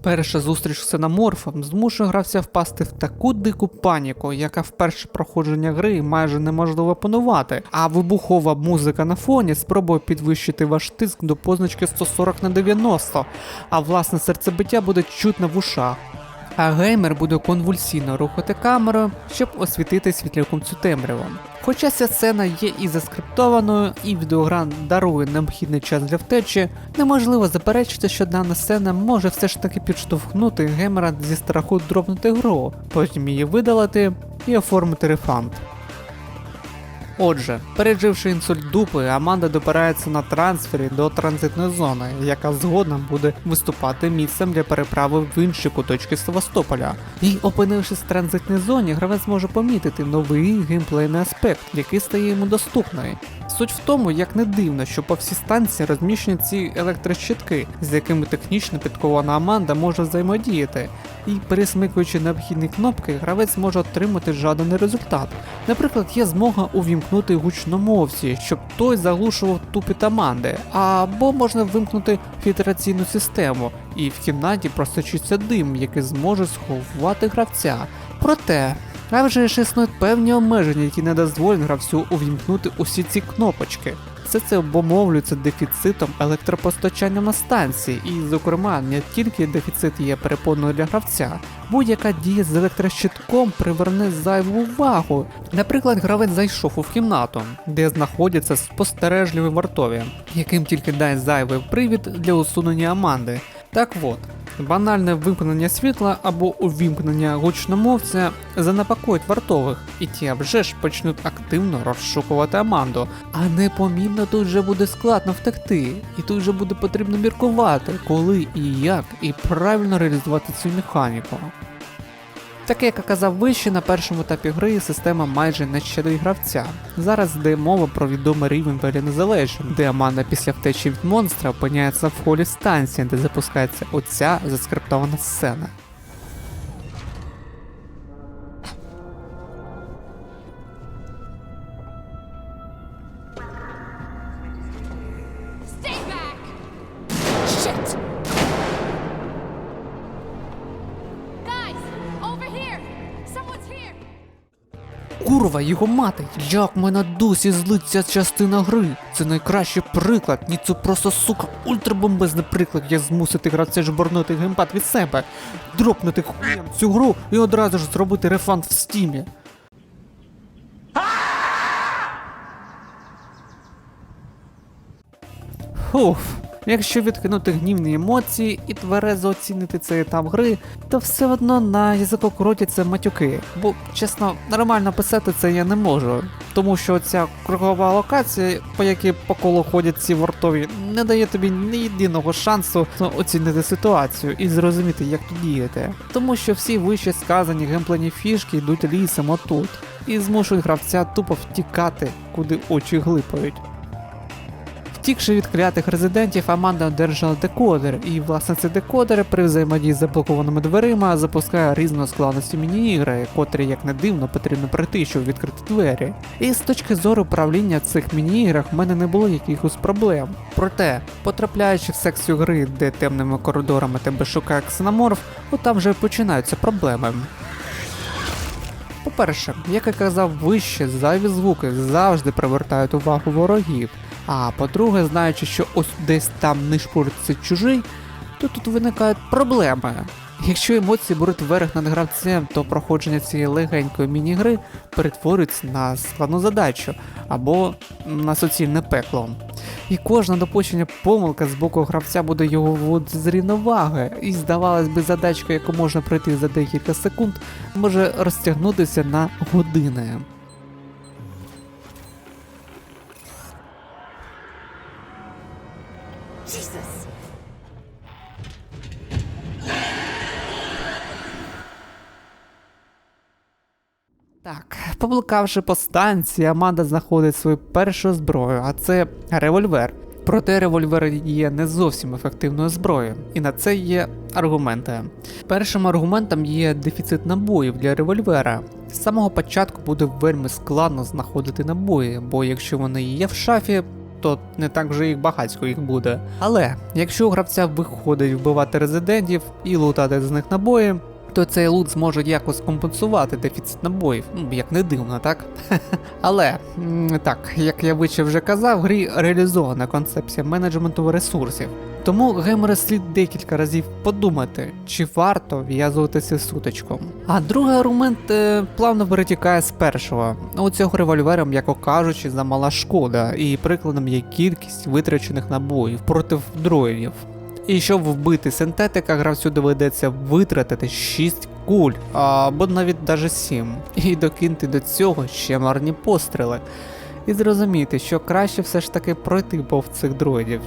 Перша зустріч з ксеноморфом змушує гравця впасти в таку дику паніку, яка в перше проходження гри майже неможливо опанувати, а вибухова музика на фоні спробує підвищити ваш тиск до позначки 140/90, а власне серцебиття буде чутно в ушах. а геймер буде конвульсійно рухати камерою, щоб освітити світляком цю темряву. Хоча ця сцена є і заскриптованою, і відеогра дарує необхідний час для втечі, неможливо заперечити, що дана сцена може все ж таки підштовхнути геймера зі страху дропнути гру, потім її видалити і оформити рефанд. Отже, переживши інсульт дупи, Аманда допирається на трансфері до транзитної зони, яка згодом буде виступати місцем для переправи в інші куточки Севастополя. І опинившись в транзитній зоні, гравець може помітити новий геймплейний аспект, який стає йому доступний. Суть в тому, як не дивно, що по всій станції розміщені ці електрощитки, з якими технічно підкована Аманда може взаємодіяти. І пересмикуючи необхідні кнопки, гравець може отримати жаданий результат. Наприклад, є змога увімкнути гучномовці, щоб той заглушував тупіт Аманди, або можна вимкнути фільтраційну систему, і в кімнаті просочиться дим, який зможе сховати гравця. Проте, а вже ж існують певні обмеження, які не дозволять гравцю увімкнути усі ці кнопочки. Все це обумовлюється дефіцитом електропостачання на станції, і, зокрема, не тільки дефіцит є перепоною для гравця. Будь-яка дія з електрощитком приверне зайву увагу. Наприклад, гравець зайшов у кімнату, де знаходяться спостережливі вартові, яким тільки дай зайвий привід для усунення Аманди. Так от, банальне вимкнення світла або увімкнення гучномовця занепокоїть вартових, і ті вже ж почнуть активно розшукувати Аманду. А непомітно тут вже буде складно втекти, і тут вже буде потрібно міркувати, коли і як, і правильно реалізувати цю механіку. Так як я казав вище, на першому етапі гри система майже не щадить гравця. Зараз йде мова про відомий рівень Alien Isolation, де Аманда після втечі від монстра опиняється в холі станції, де запускається оця заскриптована сцена. Stay back! Shit! Guys, over here! Someone's here! Курва, його мати! Як мене досі злить ця частина гри! Це найкращий приклад, ні це просто, сука, ультрабомбезний приклад, як змусити гравця жбурнути геймпад від себе, дропнути хуєм цю гру і одразу ж зробити рефанд в стімі. Фуф. Якщо відкинути гнівні емоції і тверезо оцінити цей етап гри, то все одно на язику крутяться матюки. Бо, чесно, нормально писати це я не можу. Тому що ця кругова локація, по якій по колу ходять ці вартові, не дає тобі ні єдиного шансу оцінити ситуацію і зрозуміти, як тут діяти. Тому що всі вище сказані геймплейні фішки йдуть лісом отут і змушують гравця тупо втікати, куди очі глипають. Втікши від клятих резидентів, Аманда одержала декодер, і власне цей декодер при взаємодії з заблокованими дверима запускає різної складності міні-ігри, котрі, як не дивно, потрібно пройти, щоб відкрити двері. І з точки зору управління цих міні-іграх в мене не було якихось проблем. Проте, потрапляючи в секцію гри, де темними коридорами тебе шукає ксеноморф, там вже починаються проблеми. По-перше, як я казав вище, зайві звуки завжди привертають увагу ворогів. А по-друге, знаючи, що ось десь там нишпориться чужий, то тут виникають проблеми. Якщо емоції беруть верх над гравцем, то проходження цієї легенької міні-гри перетворюється на складну задачу або на суцільне пекло. І кожна допущення помилка з боку гравця буде його виводити з рівноваги, і здавалось би, задачка, яку можна пройти за декілька секунд, може розтягнутися на години. Jesus! Так, поблукавши по станції, Аманда знаходить свою першу зброю, а це револьвер. Проте револьвер є не зовсім ефективною зброєю, і на це є аргументи. Першим аргументом є дефіцит набоїв для револьвера. З самого початку буде вельми складно знаходити набої, бо якщо вони є в шафі, то не так вже їх багатько їх буде. Але якщо у гравця виходить вбивати резидентів і лутати з них набої, Нібито цей лут зможе якось компенсувати дефіцит набоїв, як не дивно, так? Але, так, як я вище вже казав, в грі реалізована концепція менеджменту ресурсів. Тому геймери слід декілька разів подумати, чи варто в'язуватися з сутичком. А другий аргумент плавно перетікає з першого. У цього револьвера, м'яко кажучи, замала шкода, і прикладом є кількість витрачених набоїв проти дроїдів. І щоб вбити синтетика, гравцю доведеться витратити 6 куль, або навіть 7. І докинути до цього ще марні постріли. І зрозуміти, що краще все ж таки пройти повз цих дроїдів.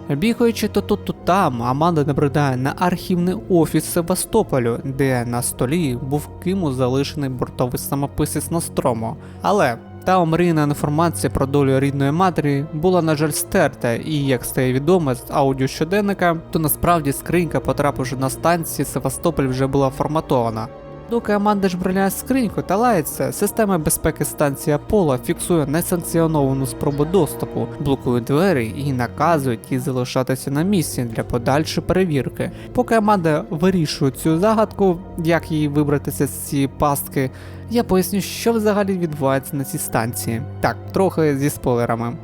Бігаючи то тут, то там, Аманда набридає на архівний офіс Севастополю, де на столі був кимось залишений бортовий самописець Ностромо. Але та омріяна інформація про долю рідної матері була, на жаль, стерта, і як стає відомо з аудіощоденника, то насправді скринька, потрапивши на станції, Севастополь вже була форматована. Доки Аманда жбраляє скриньку та лається, система безпеки станції Аполло фіксує несанкціоновану спробу доступу, блокує двері і наказують їй залишатися на місці для подальшої перевірки. Поки Аманда вирішує цю загадку, як їй вибратися з цієї пастки, я поясню, що взагалі відбувається на цій станції. Так, трохи зі спойлерами.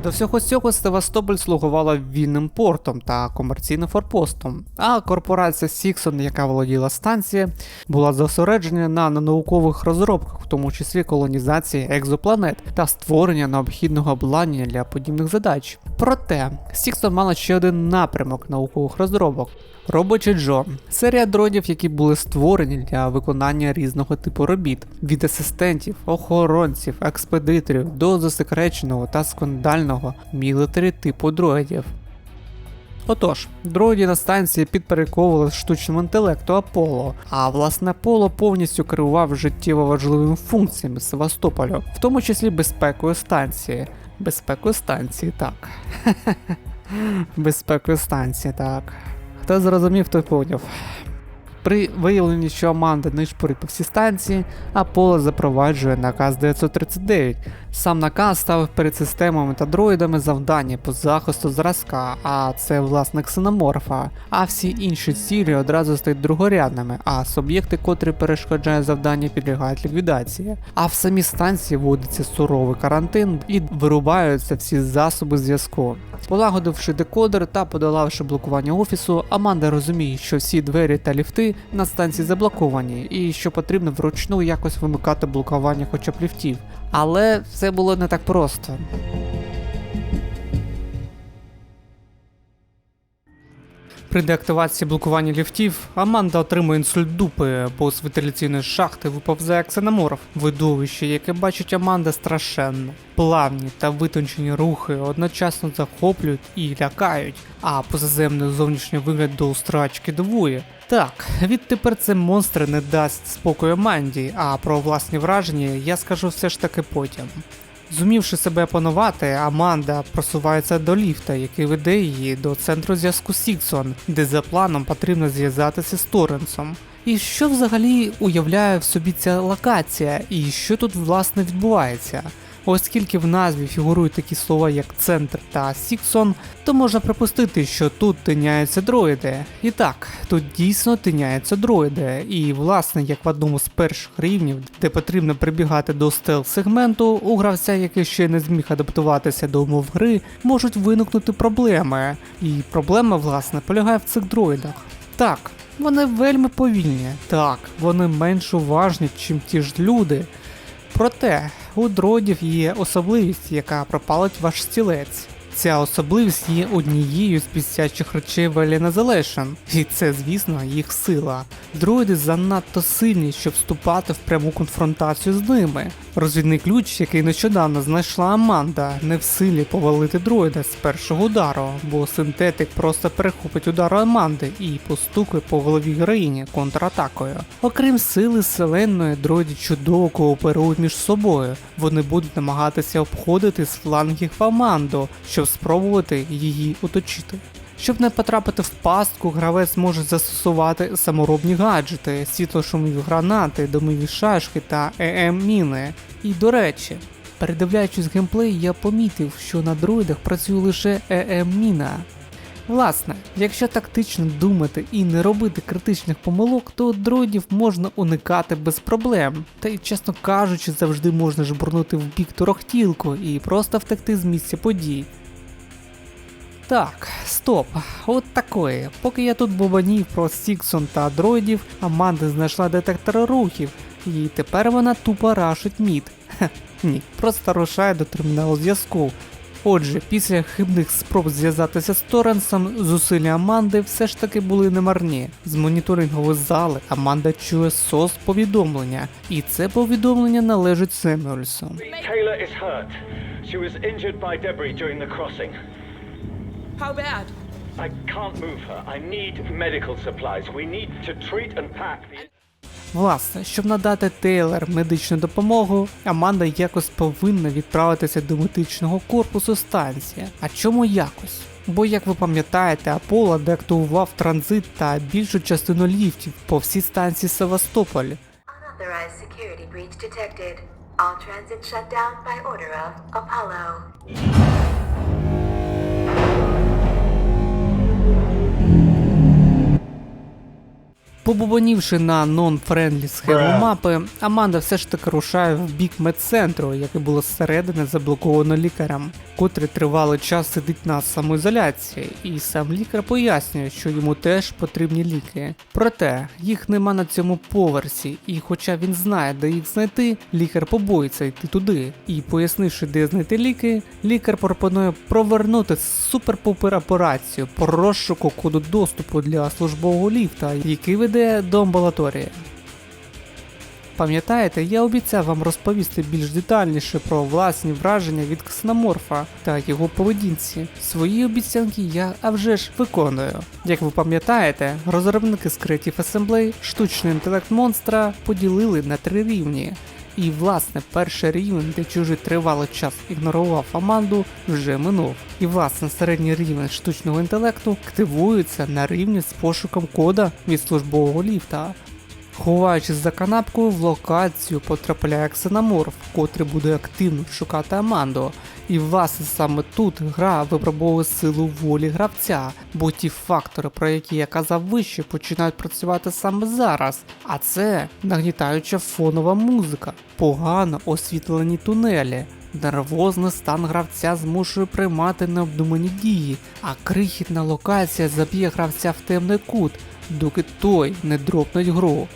До всього цього Севастополь слугувала вільним портом та комерційним форпостом, а корпорація Сіксон, яка володіла станцією, була зосереджена на наукових розробках, в тому числі колонізації екзопланет та створення необхідного обладнання для подібних задач. Проте, Сіксон мала ще один напрямок наукових розробок – Робочий Джо – серія дроїдів, які були створені для виконання різного типу робіт – від асистентів, охоронців, експедиторів до засекреченого та скандального мілітарі типу дроїдів. Отож, дроїди на станції підпорядковували штучному інтелекту Аполло, а власне Аполло повністю керував життєво важливими функціями Севастополю, в тому числі безпекою станції. Безпекою станції, так. Безпекою станції, так. Хто зрозумів, той поняв. При виявленні, що Аманда нишпорить по всій станції, Аполло запроваджує наказ 939. Сам наказ ставив перед системами та дроїдами завдання по захисту зразка, а це власне ксеноморфа, а всі інші цілі одразу стають другорядними, а суб'єкти, котрі перешкоджають завдання, підлягають ліквідації. А в самій станції вводиться суровий карантин і вирубаються всі засоби зв'язку. Полагодивши декодер та подолавши блокування офісу, Аманда розуміє, що всі двері та ліфти на станції заблоковані і що потрібно вручну якось вимикати блокування хоча б ліфтів. Але все було не так просто. При деактивації блокування ліфтів Аманда отримує інсульт дупи, бо з вентиляційної шахти виповзає ксеноморф. Видовище, яке бачить Аманда, страшенно. Плавні та витончені рухи одночасно захоплюють і лякають, а позаземний зовнішній вигляд до устрачки дивує. Так, відтепер це монстр не дасть спокою Аманді, а про власні враження я скажу все ж таки потім. Зумівши себе опанувати, Аманда просувається до ліфта, який веде її до центру зв'язку Сіксон, де за планом потрібно зв'язатися з Торренсом. І що взагалі уявляє в собі ця локація, і що тут власне відбувається? Оскільки в назві фігурують такі слова як центр та Сіксон, то можна припустити, що тут тиняються дроїди. І так, тут дійсно тиняються дроїди, і власне, як в одному з перших рівнів, де потрібно прибігати до стелс-сегменту, у гравця, який ще не зміг адаптуватися до умов гри, можуть виникнути проблеми. І проблема, власне, полягає в цих дроїдах. Так, вони вельми повільні, так, вони менш уважні, чим ті ж люди. Проте, у дроїдів є особливість, яка пропалить ваш стілець. Ця особливість є однією з бісячих речей в Alien Isolation, і це, звісно, їх сила. Дроїди занадто сильні, щоб вступати в пряму конфронтацію з ними. Розвідний ключ, який нещодавно знайшла Аманда, не в силі повалити дроїда з першого удару, бо синтетик просто перехопить удар Аманди і постукає по голові героїні контратакою. Окрім сили вселенної, дроїди чудово кооперують між собою. Вони будуть намагатися обходити з флангів Аманду, щоб спробувати її оточити. Щоб не потрапити в пастку, гравець може застосувати саморобні гаджети, світлошумові гранати, димові шашки та ЕМ-міни. І до речі, передивляючись геймплей, я помітив, що на дроїдах працює лише ЕМ-міна. Власне, якщо тактично думати і не робити критичних помилок, то дроїдів можна уникати без проблем. Та й, чесно кажучи, завжди можна жбурнути в бік торохтілку і просто втекти з місця подій. Так, стоп, от такої. Поки я тут бубанів про Сіксон та дроїдів, Аманда знайшла детектор рухів, і тепер вона тупо рашить мід. Ні, просто рушає до терміналу зв'язку. Отже, після хибних спроб зв'язатися з Торренсом, зусилля Аманди все ж таки були немарні. З моніторингової зали Аманда чує SOS-повідомлення, і це повідомлення належить Семюельсу. Taylor is hurt. She was injured by debris during the crossing. How bad? I can't move her. I need medical supplies. We need to treat and pack the... Власне, щоб надати Тейлор медичну допомогу, Аманда якось повинна відправитися до медичного корпусу станції. А чому якось? Бо, як ви пам'ятаєте, Аполло деактивував транзит та більшу частину ліфтів по всій станції Севастополь. Unauthorized security breach detected. All transit shut down by order of Apollo. Побубонівши на non-friendly схему мапи, Аманда все ж таки рушає в бік медцентру, яке було зсередини заблоковано лікарем, котрий тривалий час сидить на самоізоляції, і сам лікар пояснює, що йому теж потрібні ліки. Проте, їх нема на цьому поверсі, і хоча він знає, де їх знайти, лікар побоїться йти туди. І пояснивши, де знайти ліки, лікар пропонує провернути супер-пупер операцію по розшуку коду доступу для службового ліфта, який веде до амбулаторії. Пам'ятаєте, я обіцяв вам розповісти більш детальніше про власні враження від ксеноморфа та його поведінці. Свої обіцянки я, а вже ж, виконую. Як ви пам'ятаєте, розробники з Creative Assembly штучний інтелект монстра поділили на 3 рівні. І власне перший рівень, де чужий тривалий час ігнорував Аманду, вже минув. І власне середній рівень штучного інтелекту активується на рівні з пошуком кода від службового ліфта. Ховаючись за канапкою, в локацію потрапляє ксеноморф, котрий буде активно шукати Аманду. І власне саме тут гра випробовує силу волі гравця, бо ті фактори, про які я казав вище, починають працювати саме зараз. А це нагнітаюча фонова музика, погано освітлені тунелі. Нервозний стан гравця змушує приймати необдумані дії, а крихітна локація заб'є гравця в темний кут, доки той не дропнуть гру.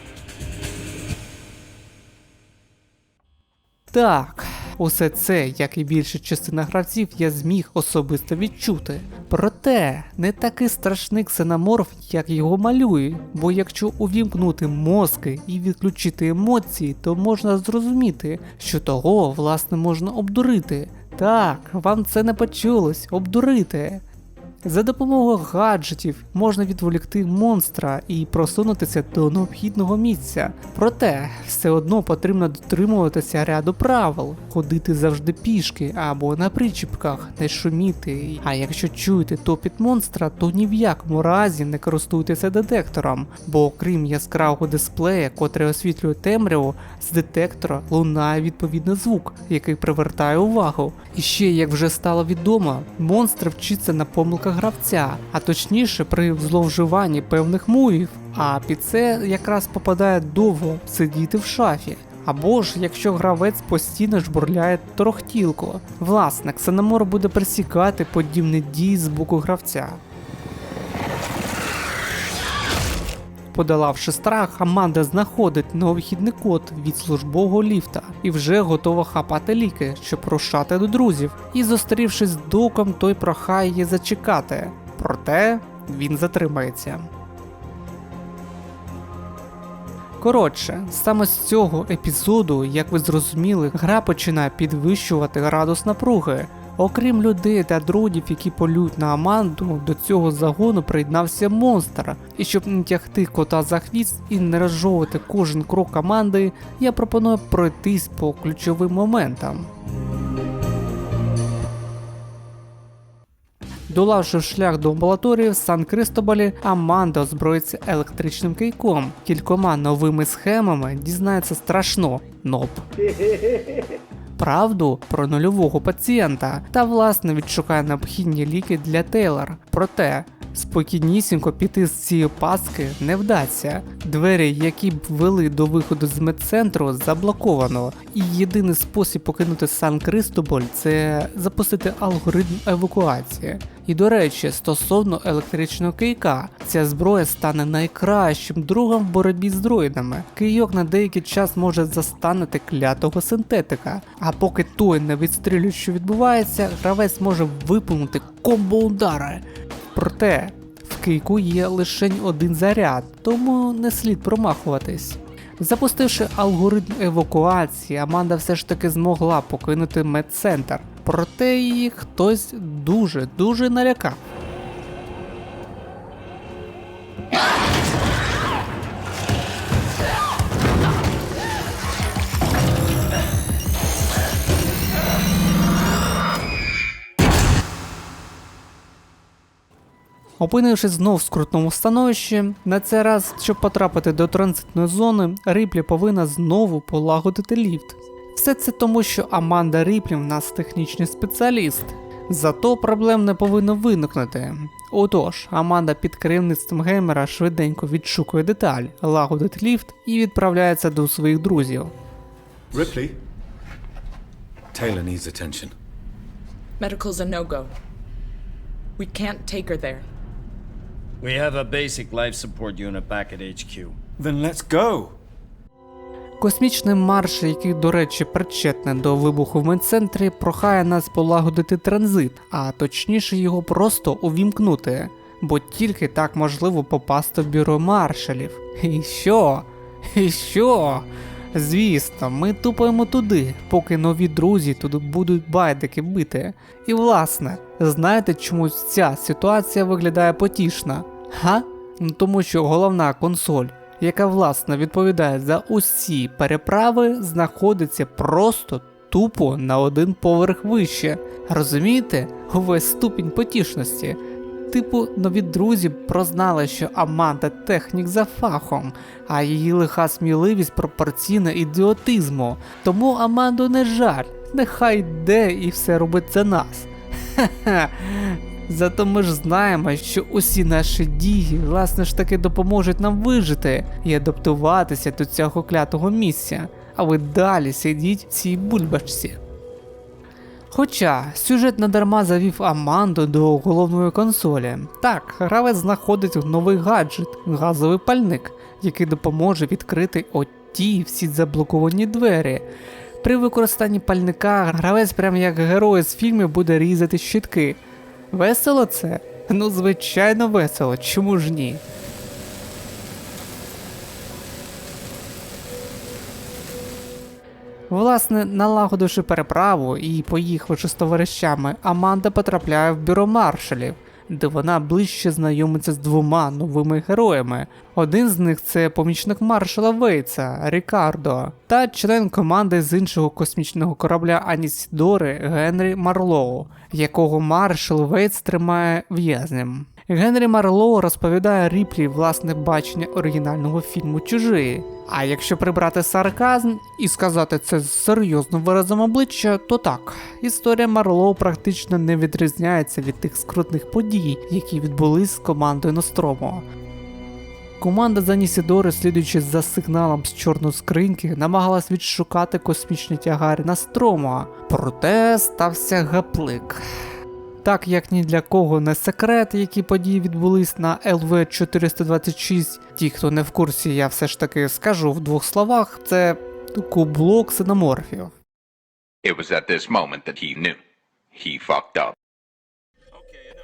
Так, усе це, як і більша частина гравців, я зміг особисто відчути. Проте, не такий страшний ксеноморф, як його малюють, бо якщо увімкнути мозки і відключити емоції, то можна зрозуміти, що того, власне, можна обдурити. Так, вам це не почулось, обдурити. За допомогою гаджетів можна відволікти монстра і просунутися до необхідного місця. Проте, все одно потрібно дотримуватися ряду правил. Ходити завжди пішки або на причіпках, не шуміти. А якщо чуєте топіт монстра, то ні в якому разі не користуйтеся детектором, бо окрім яскравого дисплея, котрий освітлює темряву, з детектора лунає відповідний звук, який привертає увагу. І ще, як вже стало відомо, монстр вчиться на помилках гравця, а точніше при зловживанні певних мувів, а під це якраз попадає довго сидіти в шафі. Або ж, якщо гравець постійно жбурляє торохтілку. Власне, ксеноморф буде пресікати подібні дії з боку гравця. Подолавши страх, Аманда знаходить необхідний код від службового ліфта і вже готова хапати ліки, щоб рушати до друзів. І зустрівшись з Доком, той прохає її зачекати. Проте він затримається. Коротше, саме з цього епізоду, як ви зрозуміли, гра починає підвищувати градус напруги. Окрім людей та друзів, які полюють на Аманду, до цього загону приєднався монстр. І щоб не тягти кота за хвіст і не розжовувати кожен крок команди, я пропоную пройтись по ключовим моментам. Долавши шлях до амбулаторії в Сан-Кристоболі, Аманда озброїться електричним кийком. Кількома новими схемами дізнається страшно – НОП. Правду про нульового пацієнта та власне відшукає необхідні ліки для Тейлор. Проте, спокійнісінько піти з цієї пастки не вдасться. Двері, які б вели до виходу з медцентру, заблоковано. І єдиний спосіб покинути Сан-Кристоболь – це запустити алгоритм евакуації. І до речі, стосовно електричного кийка, ця зброя стане найкращим другом в боротьбі з дроїдами. Кийок на деякий час може застанути клятого синтетика, а поки той не відстрілює, що відбувається, гравець може виповнити комбо-удари. Проте, в кийку є лише один заряд, тому не слід промахуватись. Запустивши алгоритм евакуації, Аманда все ж таки змогла покинути медцентр, проте її хтось дуже налякав. Опинившись знов в скрутному становищі, на цей раз, щоб потрапити до транзитної зони, Ріплі повинна знову полагодити ліфт. Все це тому, що Аманда Ріплі в нас технічний спеціаліст. Зато проблем не повинно виникнути. Отож, Аманда під керівництвом геймера швиденько відшукує деталь, лагодить ліфт і відправляється до своїх друзів. Ripley? Taylor needs attention. Medical's a no-go. We can't take her there. We have a basic life support unit back at HQ. Then let's go! Космічний марш, який, до речі, причетний до вибуху в медцентрі, прохає нас полагодити транзит, а точніше його просто увімкнути, бо тільки так можливо попасти в бюро маршалів. І що? Звісно, ми тупаємо туди, поки нові друзі тут будуть байдики бити. І власне, знаєте, чому ця ситуація виглядає потішна? Га? Тому що головна консоль, яка власне відповідає за усі переправи, знаходиться просто тупо на один поверх вище. Розумієте? Увесь ступінь потішності. Типу, нові друзі прознали, що Аманда технік за фахом, а її лиха сміливість пропорційна ідіотизму. Тому Аманду не жаль, нехай йде і все робить за нас. Ха-ха. Зато ми ж знаємо, що усі наші дії, власне ж таки, допоможуть нам вижити і адаптуватися до цього клятого місця, а ви далі сидіть в цій бульбашці. Хоча, сюжет надарма завів Аманду до головної консолі. Так, гравець знаходить новий гаджет – газовий пальник, який допоможе відкрити оті всі заблоковані двері. При використанні пальника гравець прямо як герой з фільмів буде різати щитки. Весело це? Ну, звичайно весело, чому ж ні? Власне, налагодивши переправу і поїхавши з товаришами, Аманда потрапляє в бюро маршалів, де вона ближче знайомиться з двома новими героями. Один з них – це помічник маршала Вейтса, Рікардо, та член команди з іншого космічного корабля Анісідори Генрі Марлоу, якого маршал Вейтс тримає в'язнем. Генрі Марлоу розповідає Ріплі власне бачення оригінального фільму «Чужі». А якщо прибрати сарказм і сказати це з серйозним виразом обличчя, то так, історія Марлоу практично не відрізняється від тих скрутних подій, які відбулись з командою Ностромо. Команда з Анісідори, слідуючи за сигналом з чорної скриньки, намагалась відшукати космічні тягарі Ностромо, проте стався гаплик. Так як ні для кого не секрет, які події відбулись на ЛВ-426, ті, хто не в курсі, я все ж таки скажу в двох словах, це кубло ксеноморфів. It was at this moment that he knew. He fucked up.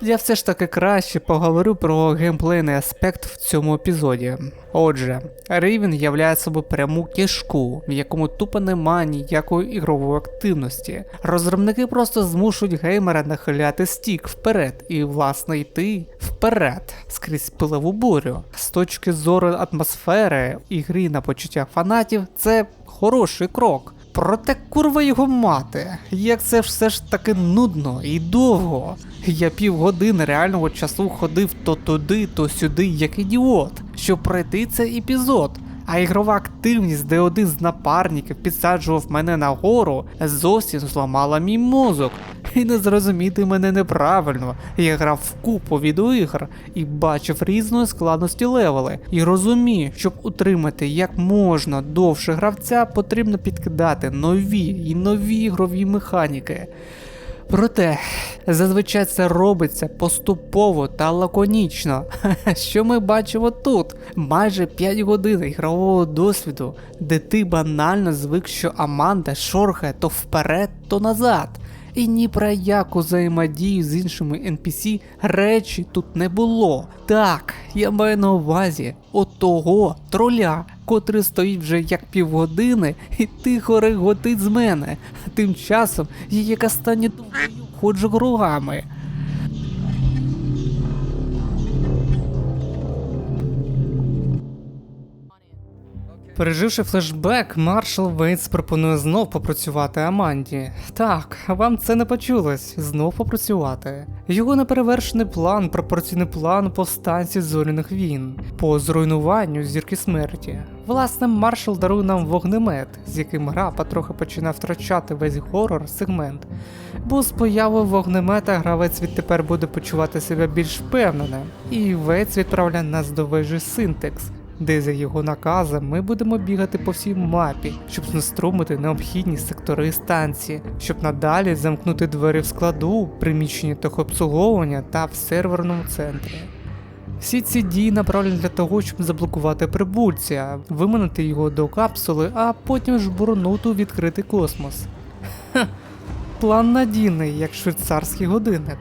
Я все ж таки краще поговорю про геймплейний аспект в цьому епізоді. Отже, Рейвен являє собою пряму кишку, в якому тупо немає ніякої ігрової активності. Розробники просто змушують геймера нахиляти стік вперед і, власне, йти вперед, скрізь пилову бурю. З точки зору атмосфери і гри на почуттях фанатів, це хороший крок. Проте курва його мати, як це все ж таки нудно і довго. Я півгодини реального часу ходив то туди, то сюди, як ідіот, щоб пройти цей епізод. А ігрова активність, де один з напарників підсаджував мене нагору, зовсім зламала мій мозок. І не зрозуміти мене неправильно. Я грав в купу відеоігр і бачив різної складності левели. І розумію, щоб утримати як можна довше гравця, потрібно підкидати нові і нові ігрові механіки. Проте, зазвичай це робиться поступово та лаконічно. Що ми бачимо тут? Майже 5 годин ігрового досвіду, де ти банально звик, що Аманда шорхає то вперед, то назад. І ні про яку взаємодію з іншими NPC речі тут не було. Так, я маю на увазі отого троля, котрий стоїть вже як півгодини і тихо реготить з мене. А тим часом я як останній довбойоб ходжу кругами. Переживши флешбек, маршал Вейтс пропонує знов попрацювати Аманді. Так, вам це не почулось, знов попрацювати. Його неперевершений план, пропорційний план повстанців зоряних війн по зруйнуванню зірки смерті. Власне, маршал дарує нам вогнемет, з яким гра потрохи починає втрачати весь горор-сегмент. Бо з появою вогнемета гравець відтепер буде почувати себе більш впевненим. І Вейтс відправляє нас до вежі Синтекс, де за його наказом ми будемо бігати по всій мапі, щоб знеструмити необхідні сектори станції, щоб надалі замкнути двері в складу, приміщенні техобслуговування та в серверному центрі. Всі ці дії направлені для того, щоб заблокувати прибульця, виманити його до капсули, а потім жбурнути у відкритий космос. Ха, план надійний, як швейцарський годинник.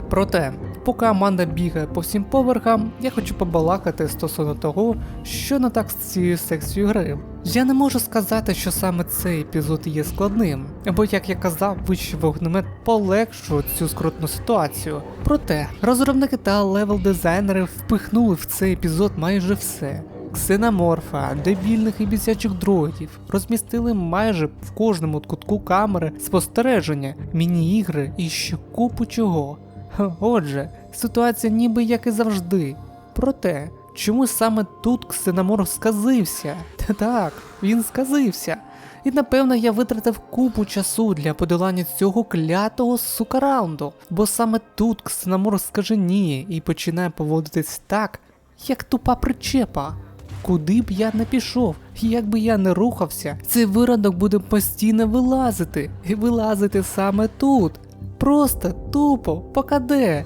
Проте, поки Аманда бігає по всім поверхам, я хочу побалакати стосовно того, що не так з цією секцією гри. Я не можу сказати, що саме цей епізод є складним, бо, як я казав, вищий вогнемет полегшує цю скрутну ситуацію. Проте, розробники та левел-дизайнери впихнули в цей епізод майже все. Ксеноморфа, дебільних і бісячих дроїдів, розмістили майже в кожному кутку камери спостереження, міні-ігри і ще купу чого. Отже, ситуація ніби як і завжди. Проте, чому саме тут Ксеноморф сказився? Так, він сказився. І напевно я витратив купу часу для подолання цього клятого сука-раунду, бо саме тут Ксеноморф скаженіє і починає поводитись так, як тупа причепа. Куди б я не пішов, як би я не рухався, цей виродок буде постійно вилазити, і вилазити саме тут. Просто тупо, покаде.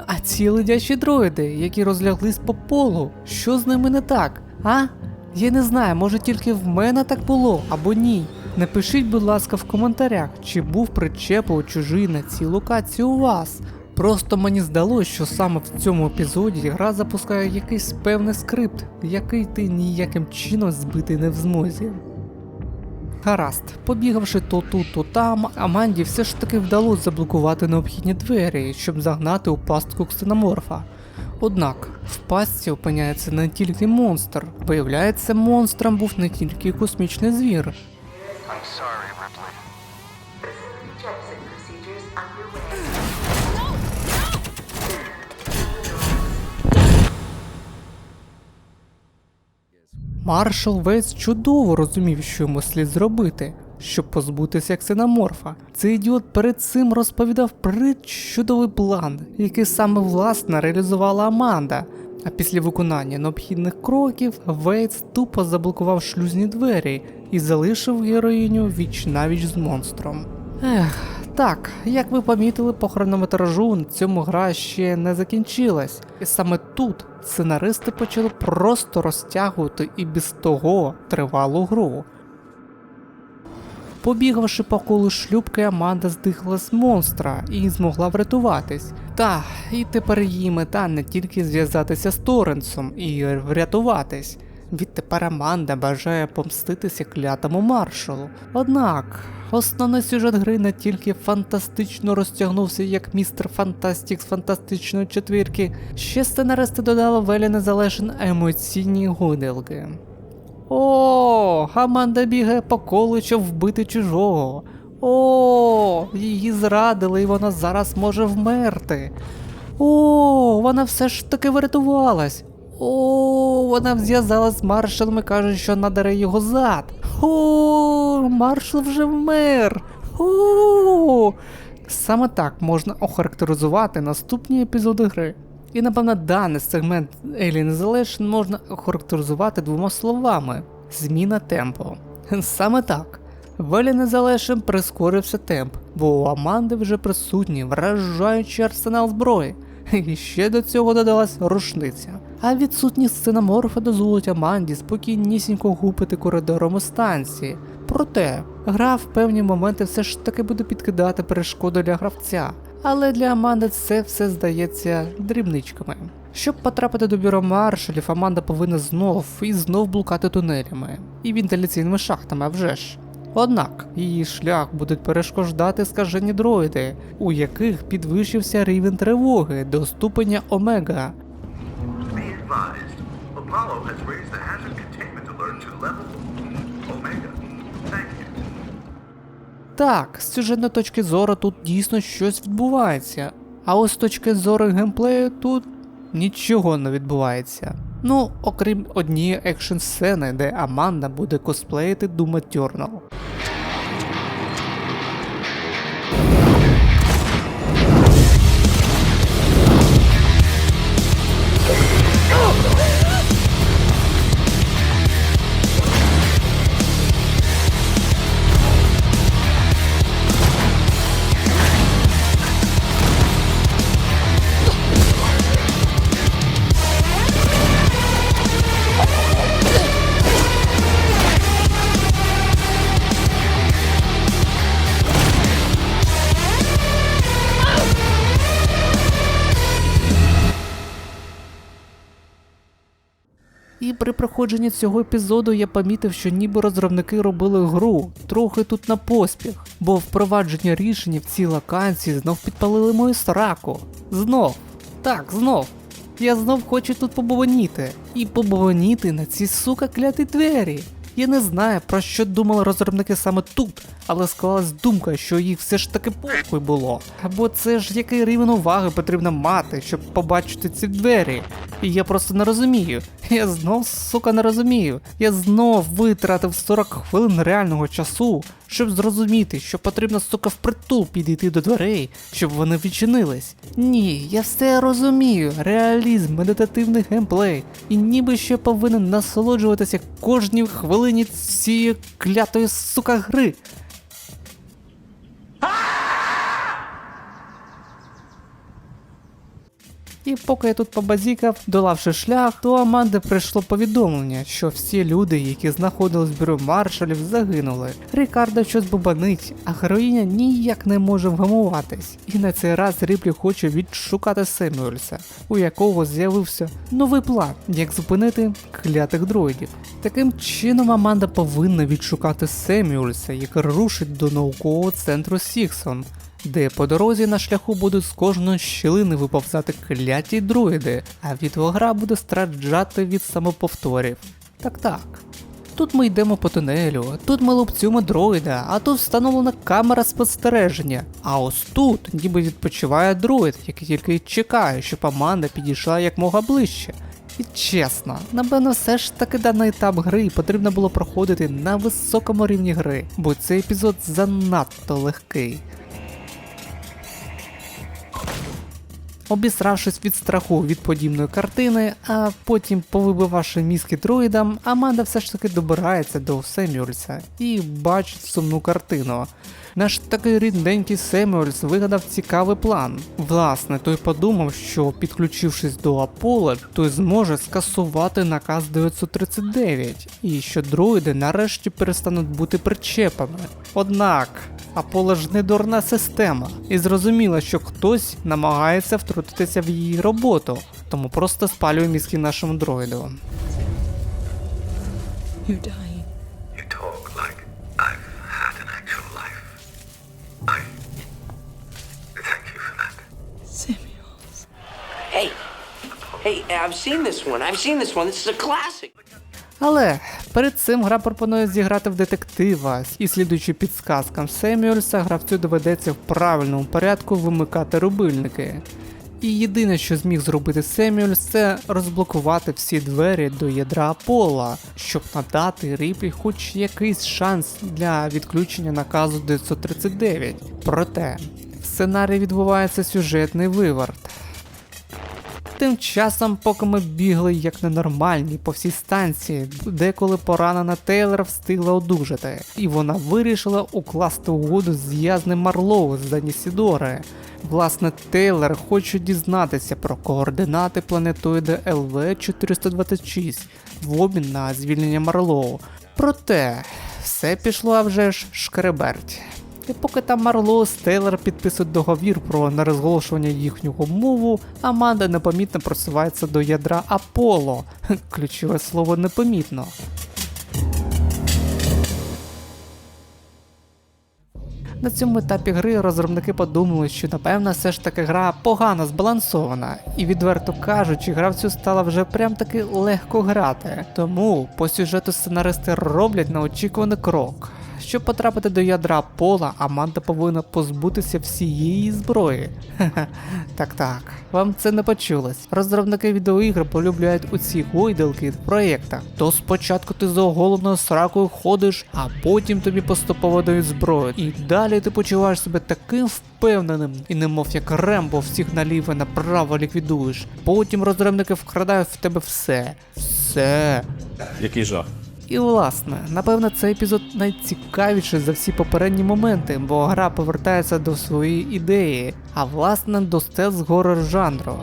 А ці ледячі дроїди, які розляглись по полу, що з ними не так, а? Я не знаю, може тільки в мене так було, або ні. Напишіть, будь ласка, в коментарях, чи був причепо чужий на цій локації у вас. Просто мені здалося, що саме в цьому епізоді гра запускає якийсь певний скрипт, який ти ніяким чином збити не в змозі. Гаразд, побігавши то тут, то там, Аманді все ж таки вдалося заблокувати необхідні двері, щоб загнати у пастку Ксеноморфа. Однак, в пастці опиняється не тільки монстр. Виявляється, монстром був не тільки космічний звір. Jetson procedures underway. Маршал Вейтс чудово розумів, що йому слід зробити, щоб позбутися Ксеноморфа. Цей ідіот перед цим розповідав чудовий план, який саме власне реалізувала Аманда. А після виконання необхідних кроків Вейтс тупо заблокував шлюзні двері і залишив героїню віч-навіч з монстром. Так, як ви помітили по хронометражу, на цьому гра ще не закінчилась. І саме тут сценаристи почали просто розтягувати і без того тривалу гру. Побігавши по колу шлюбки, Аманда здихла з монстра і змогла врятуватись. Та, і тепер її мета не тільки зв'язатися з Торренсом і врятуватись. Відтепер Аманда бажає помститися клятому маршалу. Однак, основний сюжет гри не тільки фантастично розтягнувся як містер Фантастік з Фантастичної четвірки, ще сценаристи додали велі незалежні емоційні гойдалки. О, Аманда бігає по колу, щоб вбити чужого. О, її зрадили і вона зараз може вмерти. О, вона все ж таки врятувалась. О, вона зв'язалась з маршалом і каже, що надере його зад. О, маршал вже вмер. О, саме так можна охарактеризувати наступні епізоди гри. І напевно даний сегмент Alien Isolation можна охарактеризувати двома словами – зміна темпу. Саме так. В Alien Isolation прискорився темп, бо у Аманди вже присутній вражаючий арсенал зброї. І ще до цього додалась рушниця. А відсутність сценоморфа дозволить Аманді спокійнісінько гупити коридорами станції. Проте, гра в певні моменти все ж таки буде підкидати перешкоди для гравця. Але для Аманди це все здається дрібничками. Щоб потрапити до бюро маршалів, Аманда повинна знов блукати тунелями. І вентиляційними шахтами, а вже ж. Однак, її шлях будуть перешкоджати скажені дроїди, у яких підвищився рівень тривоги до ступеня Омега. Так, з сюжетної точки зору тут дійсно щось відбувається, а ось з точки зору геймплею тут нічого не відбувається. Ну, окрім однієї екшн сцени, де Аманда буде косплеїти Doom Eternal. І при проходженні цього епізоду я помітив, що ніби розробники робили гру трохи тут на поспіх, бо впровадження рішення в цій локації знов підпалили мою сраку. Знов. Я знов хочу тут побовоніти. І побовоніти на ці сука кляті двері. Я не знаю, про що думали розробники саме тут, але склалась думка, що їх все ж таки похуй було. Або це ж який рівень уваги потрібно мати, щоб побачити ці двері. І я просто не розумію. Я знов, сука, не розумію. Я знов витратив 40 хвилин реального часу, щоб зрозуміти, що потрібно, сука, впритул підійти до дверей, щоб вони відчинились. Ні, я все розумію. Реалізм, медитативний геймплей. І ніби ще повинен насолоджуватися кожній хвилині цієї клятої, сука, гри. І поки я тут побазікав, долавши шлях, до Аманди прийшло повідомлення, що всі люди, які знаходились в бюро маршалів, загинули. Рікардо щось бубанить, а героїня ніяк не може вгамуватись. І на цей раз Ріплі хоче відшукати Семюельса, у якого з'явився новий план, як зупинити клятих дроїдів. Таким чином Аманда повинна відшукати Семюельса, який рушить до наукового центру Сіксон, де по дорозі на шляху будуть з кожної щілини виповзати кляті друїди, а відеогра буде страждати від самоповторів. Так. Тут ми йдемо по тунелю, тут ми лупцюємо дроїда, а тут встановлена камера спостереження. А ось тут ніби відпочиває дроїд, який тільки чекає, щоб Аманда підійшла якмога ближче. І чесно, напевно, все ж таки даний етап гри потрібно було проходити на високому рівні гри, бо цей епізод занадто легкий. Обісравшись від страху від подібної картини, а потім повибивавши мізки дроїдам, Аманда все ж таки добирається до Семюельса і бачить сумну картину. Наш такий рідненький Семюельс вигадав цікавий план. Власне, той подумав, що підключившись до Аполло, той зможе скасувати наказ 939, і що дроїди нарешті перестануть бути причепами. Однак, Аполло ж не дурна система, і зрозуміла, що хтось намагається втрутитися в її роботу, тому просто спалює мізки нашому дроїду. You're dying. You talk like I've had an actual life. I thank you for that. Samuels. Hey, I've seen this one. This is a classic. Але перед цим гра пропонує зіграти в детектива, і слідуючи підсказкам Семюельса, гравцю доведеться в правильному порядку вимикати рубильники. І єдине, що зміг зробити Семюельс, це розблокувати всі двері до ядра Аполло, щоб надати Ріплі хоч якийсь шанс для відключення наказу 939. Проте, в сценарії відбувається сюжетний виверт. Тим часом, поки ми бігли як ненормальні по всій станції, деколи поранена Тейлор встигла одужати, і вона вирішила укласти угоду з в'язнем Марлоу з Данісідори. Власне, Тейлор хоче дізнатися про координати планетоїда ЛВ-426 в обмін на звільнення Марлоу. Проте, все пішло, а вже ж шкереберть. І поки там Марлоу з Тейлор підписують договір про нерозголошування їхнього мову, Аманда непомітно просувається до ядра Аполло. Ключове слово непомітно. На цьому етапі гри розробники подумали, що напевно все ж таки гра погано збалансована, і відверто кажучи, гравцю стало вже прям таки легко грати. Тому по сюжету сценаристи роблять неочікуваний крок. Щоб потрапити до ядра Аполло, Аманда повинна позбутися всієї зброї. Так, вам це не почулось. Розробники відеоігр полюбляють у ці гойдалки в проєктах. То спочатку ти за оголеною сракою ходиш, а потім тобі поступово дають зброю. І далі ти почуваєш себе таким впевненим, і немов як Рембо всіх наліво і направо ліквідуєш. Потім розробники вкрадають в тебе все. Все. Який жах. І власне, напевно, цей епізод найцікавіший за всі попередні моменти, бо гра повертається до своєї ідеї, а власне до стелс-горор жанру.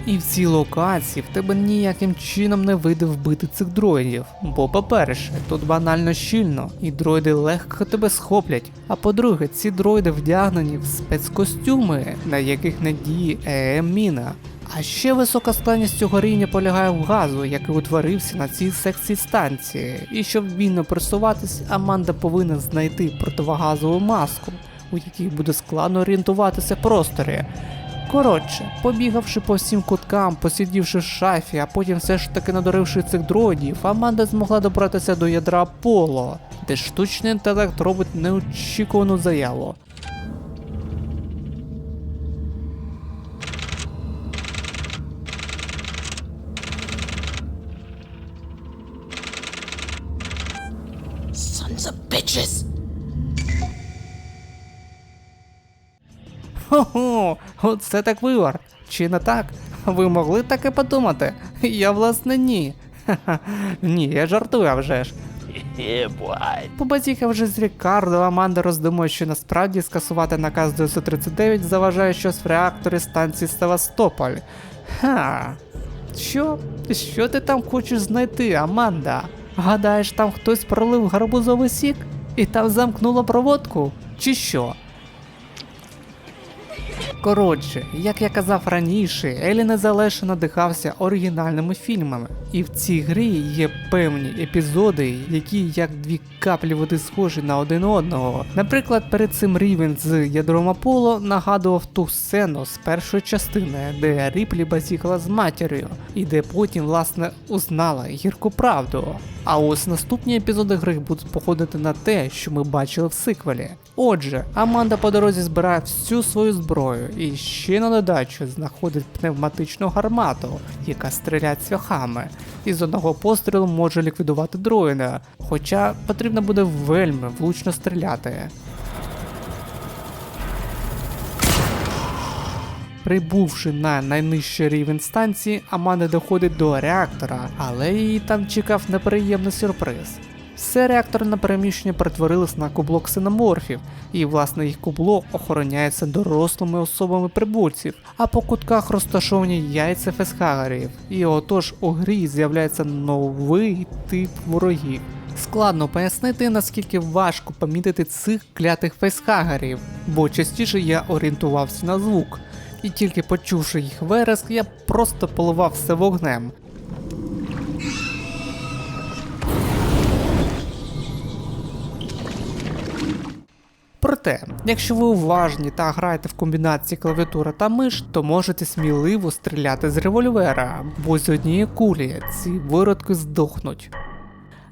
І в цій локації в тебе ніяким чином не вийде вбити цих дроїдів, бо по-перше, тут банально щільно, і дроїди легко тебе схоплять, а по-друге, ці дроїди вдягнені в спецкостюми, на яких не діє ЕМ-міна. А ще висока складність цього рівня полягає в газу, який утворився на цій секції станції. І щоб вільно пересуватись, Аманда повинна знайти противогазову маску, у якій буде складно орієнтуватися в просторі. Коротше, побігавши по всім куткам, посидівши в шафі, а потім все ж таки надуривши цих дроїдів, Аманда змогла добратися до ядра Аполло, де штучний інтелект робить неочікувану заяву. Sons of bitches! Хо-хо, оце так вивар. Чи не так? Ви могли таке подумати? Я власне ні. Ха-ха. Ні, я жартую, а вже ж. Побазікавши з Рікардо, Аманда роздумує, що насправді скасувати наказ 939 заважає щось в реакторі станції Севастополь. Ха. Що ти там хочеш знайти, Аманда? Гадаєш, там хтось пролив гарбузовий сік? І там замкнуло проводку? Чи що? Коротше, як я казав раніше, Елі незалежно надихався оригінальними фільмами. І в цій грі є певні епізоди, які як дві каплі води схожі на один одного. Наприклад, перед цим рівень з ядром Аполло нагадував ту сцену з першої частини, де Ріплі базікала з матір'ю, і де потім, власне, узнала гірку правду. А ось наступні епізоди гри будуть походити на те, що ми бачили в сиквелі. Отже, Аманда по дорозі збирає всю свою зброю і ще на додачу знаходить пневматичну гармату, яка стріляє цвяхами, і з одного пострілу може ліквідувати дроїда, хоча потрібно буде вельми влучно стріляти. Прибувши на найнижчий рівень станції, Аманда доходить до реактора, але її там чекав неприємний сюрприз. Все реакторне переміщення перетворилось на кубло ксеноморфів, і власне їх кубло охороняється дорослими особами прибульців, а по кутках розташовані яйця фейсхагерів. І отож у грі з'являється новий тип ворогів. Складно пояснити, наскільки важко помітити цих клятих фейсхагерів, бо частіше я орієнтувався на звук. І тільки почувши їх вереск, я просто поливав все вогнем. Проте, якщо ви уважні та граєте в комбінації клавіатура та миш, то можете сміливо стріляти з револьвера, бо з однієї кулі ці виродки здохнуть.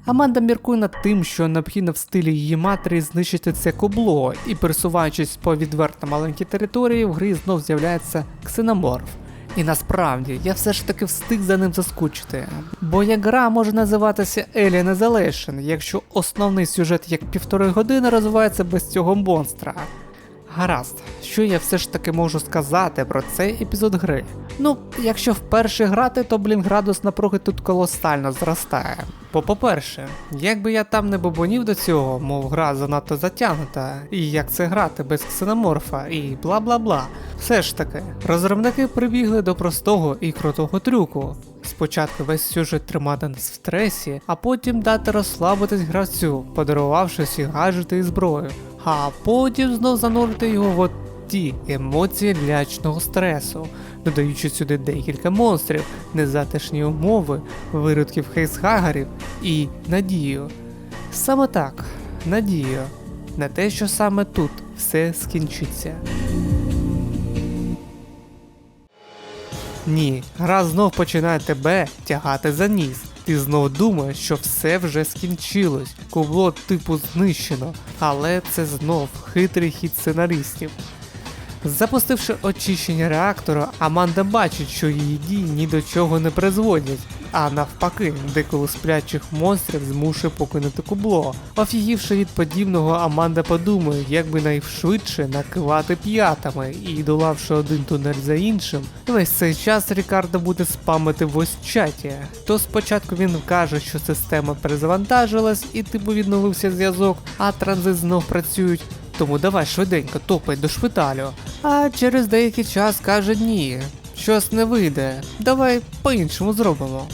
Аманда міркує над тим, що необхідно в стилі її матері знищити це кубло, і пересуваючись по відверто маленькій території, в грі знов з'являється ксеноморф. І насправді, я все ж таки встиг за ним заскучити. Бо як гра може називатися Alien Isolation, якщо основний сюжет як 1,5 години розвивається без цього монстра. Гаразд, що я все ж таки можу сказати про цей епізод гри? Ну, якщо вперше грати, то, градус напруги тут колосально зростає. Бо по-перше, якби я там не бобонів до цього, мов гра занадто затягнута, і як це грати без ксеноморфа, і бла-бла-бла. Все ж таки, розробники прибігли до простого і крутого трюку. Спочатку весь сюжет тримати нас в стресі, а потім дати розслабитись гравцю, подарувавши всі гаджети і зброю. А потім знов занурити його в ті емоції лячного стресу, додаючи сюди декілька монстрів, незатишні умови, виродків хейсхагарів і надію. Саме так, надію на те, що саме тут все скінчиться. Ні, гра знов починає тебе тягати за ніс. Ти знов думаєш, що все вже скінчилось, кубло типу знищено, але це знов хитрий хід сценаристів. Запустивши очищення реактора, Аманда бачить, що її дії ні до чого не призводять, а навпаки, деколи сплячих монстрів змушує покинути кубло. Офігівши від подібного, Аманда подумає, як би найшвидше накивати п'ятами, і долавши один тунель за іншим, весь цей час Рікардо буде спамити в ось-чаті. То спочатку він каже, що система перезавантажилась і типу відновився зв'язок, а транзит знов працюють. Тому давай швиденько топай до шпиталю. А через деякий час каже ні, щось не вийде, давай по-іншому зробимо.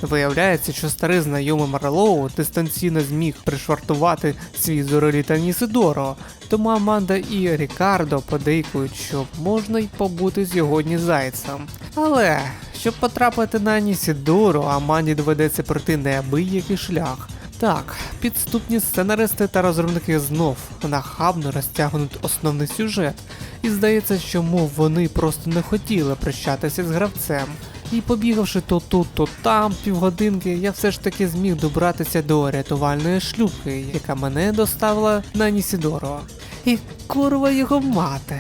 Виявляється, що старий знайомий Марлоу дистанційно зміг пришвартувати свій зореліт Анісідоро, тому Аманда і Рікардо подейкують, що можна й побути сьогодні зайцем. Але, щоб потрапити на Анісідоро, Аманді доведеться пройти неабиякий шлях. Так, підступні сценаристи та розробники знов нахабно розтягнуть основний сюжет, і здається, що мов вони просто не хотіли прощатися з гравцем. І побігавши то тут, то там півгодинки, я все ж таки зміг добратися до рятувальної шлюпки, яка мене доставила на Анісідоро. І курва його мати,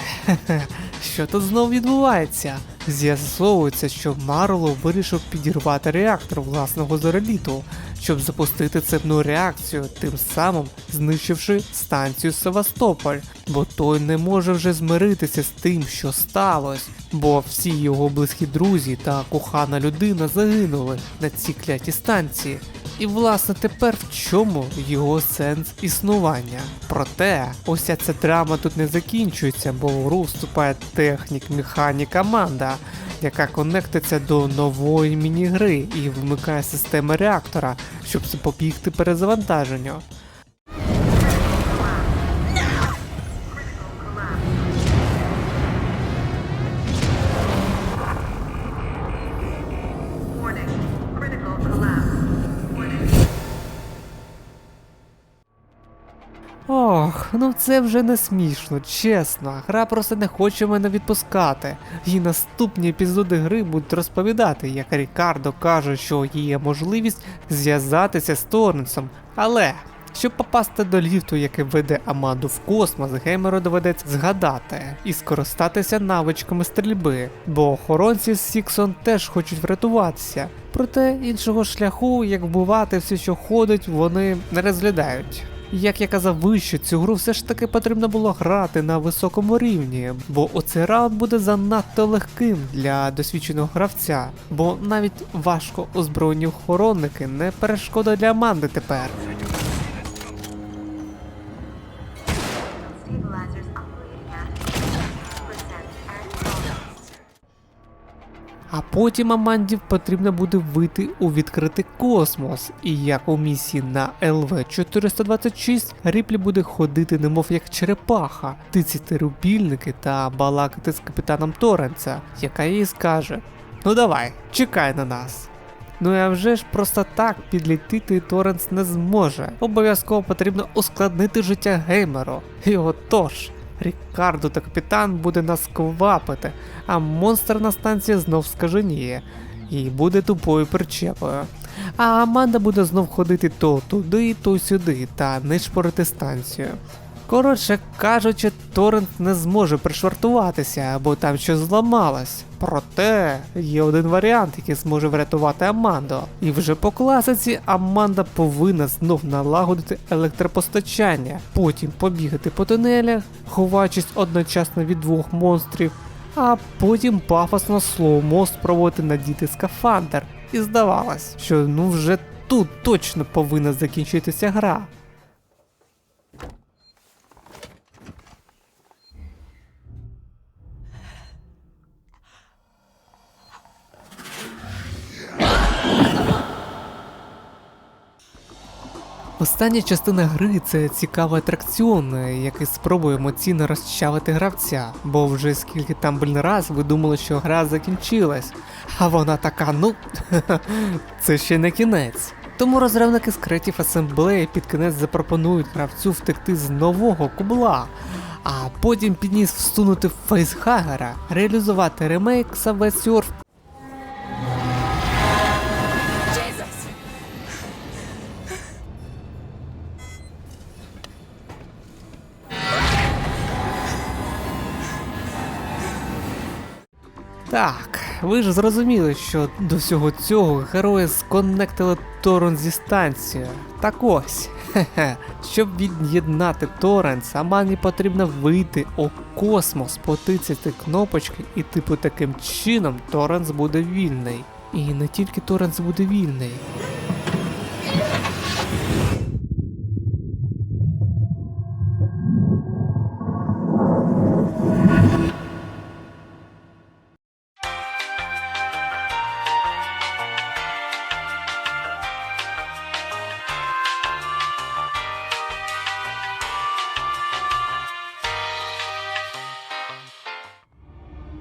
що тут знов відбувається? З'ясовується, що Марлоу вирішив підірвати реактор власного зореліту, щоб запустити цепну реакцію, тим самим знищивши станцію Севастополь, бо той не може вже змиритися з тим, що сталося, бо всі його близькі друзі та кохана людина загинули на цій клятій станції. І власне тепер в чому його сенс існування? Проте, уся ця драма тут не закінчується, бо в гру вступає технік-механік Аманда, яка конектиться до нової міні-гри і вмикає системи реактора, щоб запобігти перезавантаженню. Ох, ну це вже не смішно, чесно. Гра просто не хоче мене відпускати. І наступні епізоди гри будуть розповідати, як Рікардо каже, що є можливість зв'язатися з Торренсом. Але, щоб попасти до ліфту, який веде Аманду в космос, геймеру доведеться згадати і скористатися навичками стрільби, бо охоронці з Сіксон теж хочуть врятуватися. Проте іншого шляху, як вбивати все, що ходить, вони не розглядають. Як я казав вище, цю гру все ж таки потрібно було грати на високому рівні, бо оцей раунд буде занадто легким для досвідченого гравця, бо навіть важко озброєні охоронники не перешкода для Аманди тепер. А потім Аманді потрібно буде вийти у відкритий космос, і як у місії на ЛВ-426, Ріплі буде ходити немов як черепаха, тицяти рубільники та балакати з капітаном Торренса, яка їй скаже: «Ну давай, чекай на нас». Ну і а вже ж просто так підлітити Торренс не зможе, обов'язково потрібно ускладнити життя геймеру. І отож, Рікардо та капітан буде нас квапити, а монстр на станції знов скаженіє і буде тупою причепою. А Аманда буде знов ходити то туди, то сюди та нишпорити станцію. Коротше кажучи, торрент не зможе пришвартуватися, або там щось зламалось. Проте є один варіант, який зможе врятувати Амандо. І вже по класиці Аманда повинна знов налагодити електропостачання, потім побігати по тунелях, ховаючись одночасно від двох монстрів, а потім пафосно слоумо спробувати надіти скафандр. І здавалось, що вже тут точно повинна закінчитися гра. Остання частина гри – це цікавий атракціон, який спробує емоційно розчавити гравця, бо вже скільки там раз ви думали, що гра закінчилась, а вона така, це ще не кінець. Тому розробники з Creative Assembly під кінець запропонують гравцю втекти з нового кубла, а потім під ніс всунути фейсхагера, реалізувати ремейк Subway Surf. Так, ви ж зрозуміли, що до всього цього герої сконнектили торрент зі станцією. Так ось, щоб від'єднати торрент, Аманді потрібно вийти у космос, потицяти кнопочки і таким чином торрент буде вільний. І не тільки торрент буде вільний.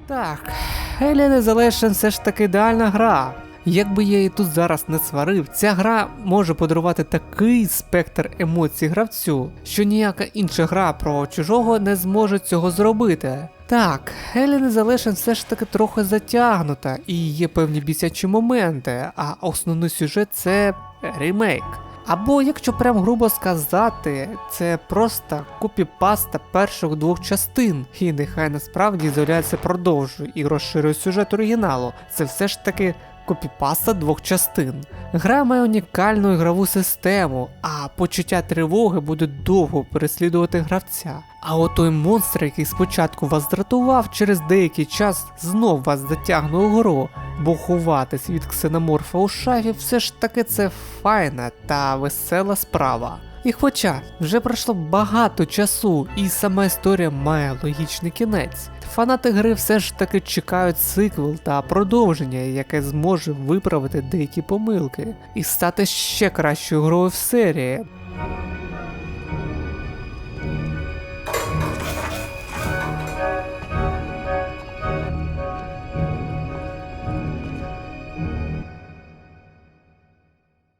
Так, Alien Isolation все ж таки ідеальна гра. Якби я її тут зараз не сварив, ця гра може подарувати такий спектр емоцій гравцю, що ніяка інша гра про чужого не зможе цього зробити. Так, Alien Isolation все ж таки трохи затягнута і є певні бісячі моменти, а основний сюжет це ремейк. Або, якщо прям грубо сказати, це просто копіпаста перших двох частин, і нехай насправді ізоляція продовжує і розширює сюжет оригіналу, це все ж таки копіпаста двох частин. Гра має унікальну ігрову систему, а почуття тривоги буде довго переслідувати гравця. А от той монстр, який спочатку вас дратував, через деякий час знов вас затягне у гру, бо ховатись від ксеноморфа у шафі все ж таки це файна та весела справа. І хоча вже пройшло багато часу і сама історія має логічний кінець, фанати гри все ж таки чекають сиквел та продовження, яке зможе виправити деякі помилки і стати ще кращою грою в серії.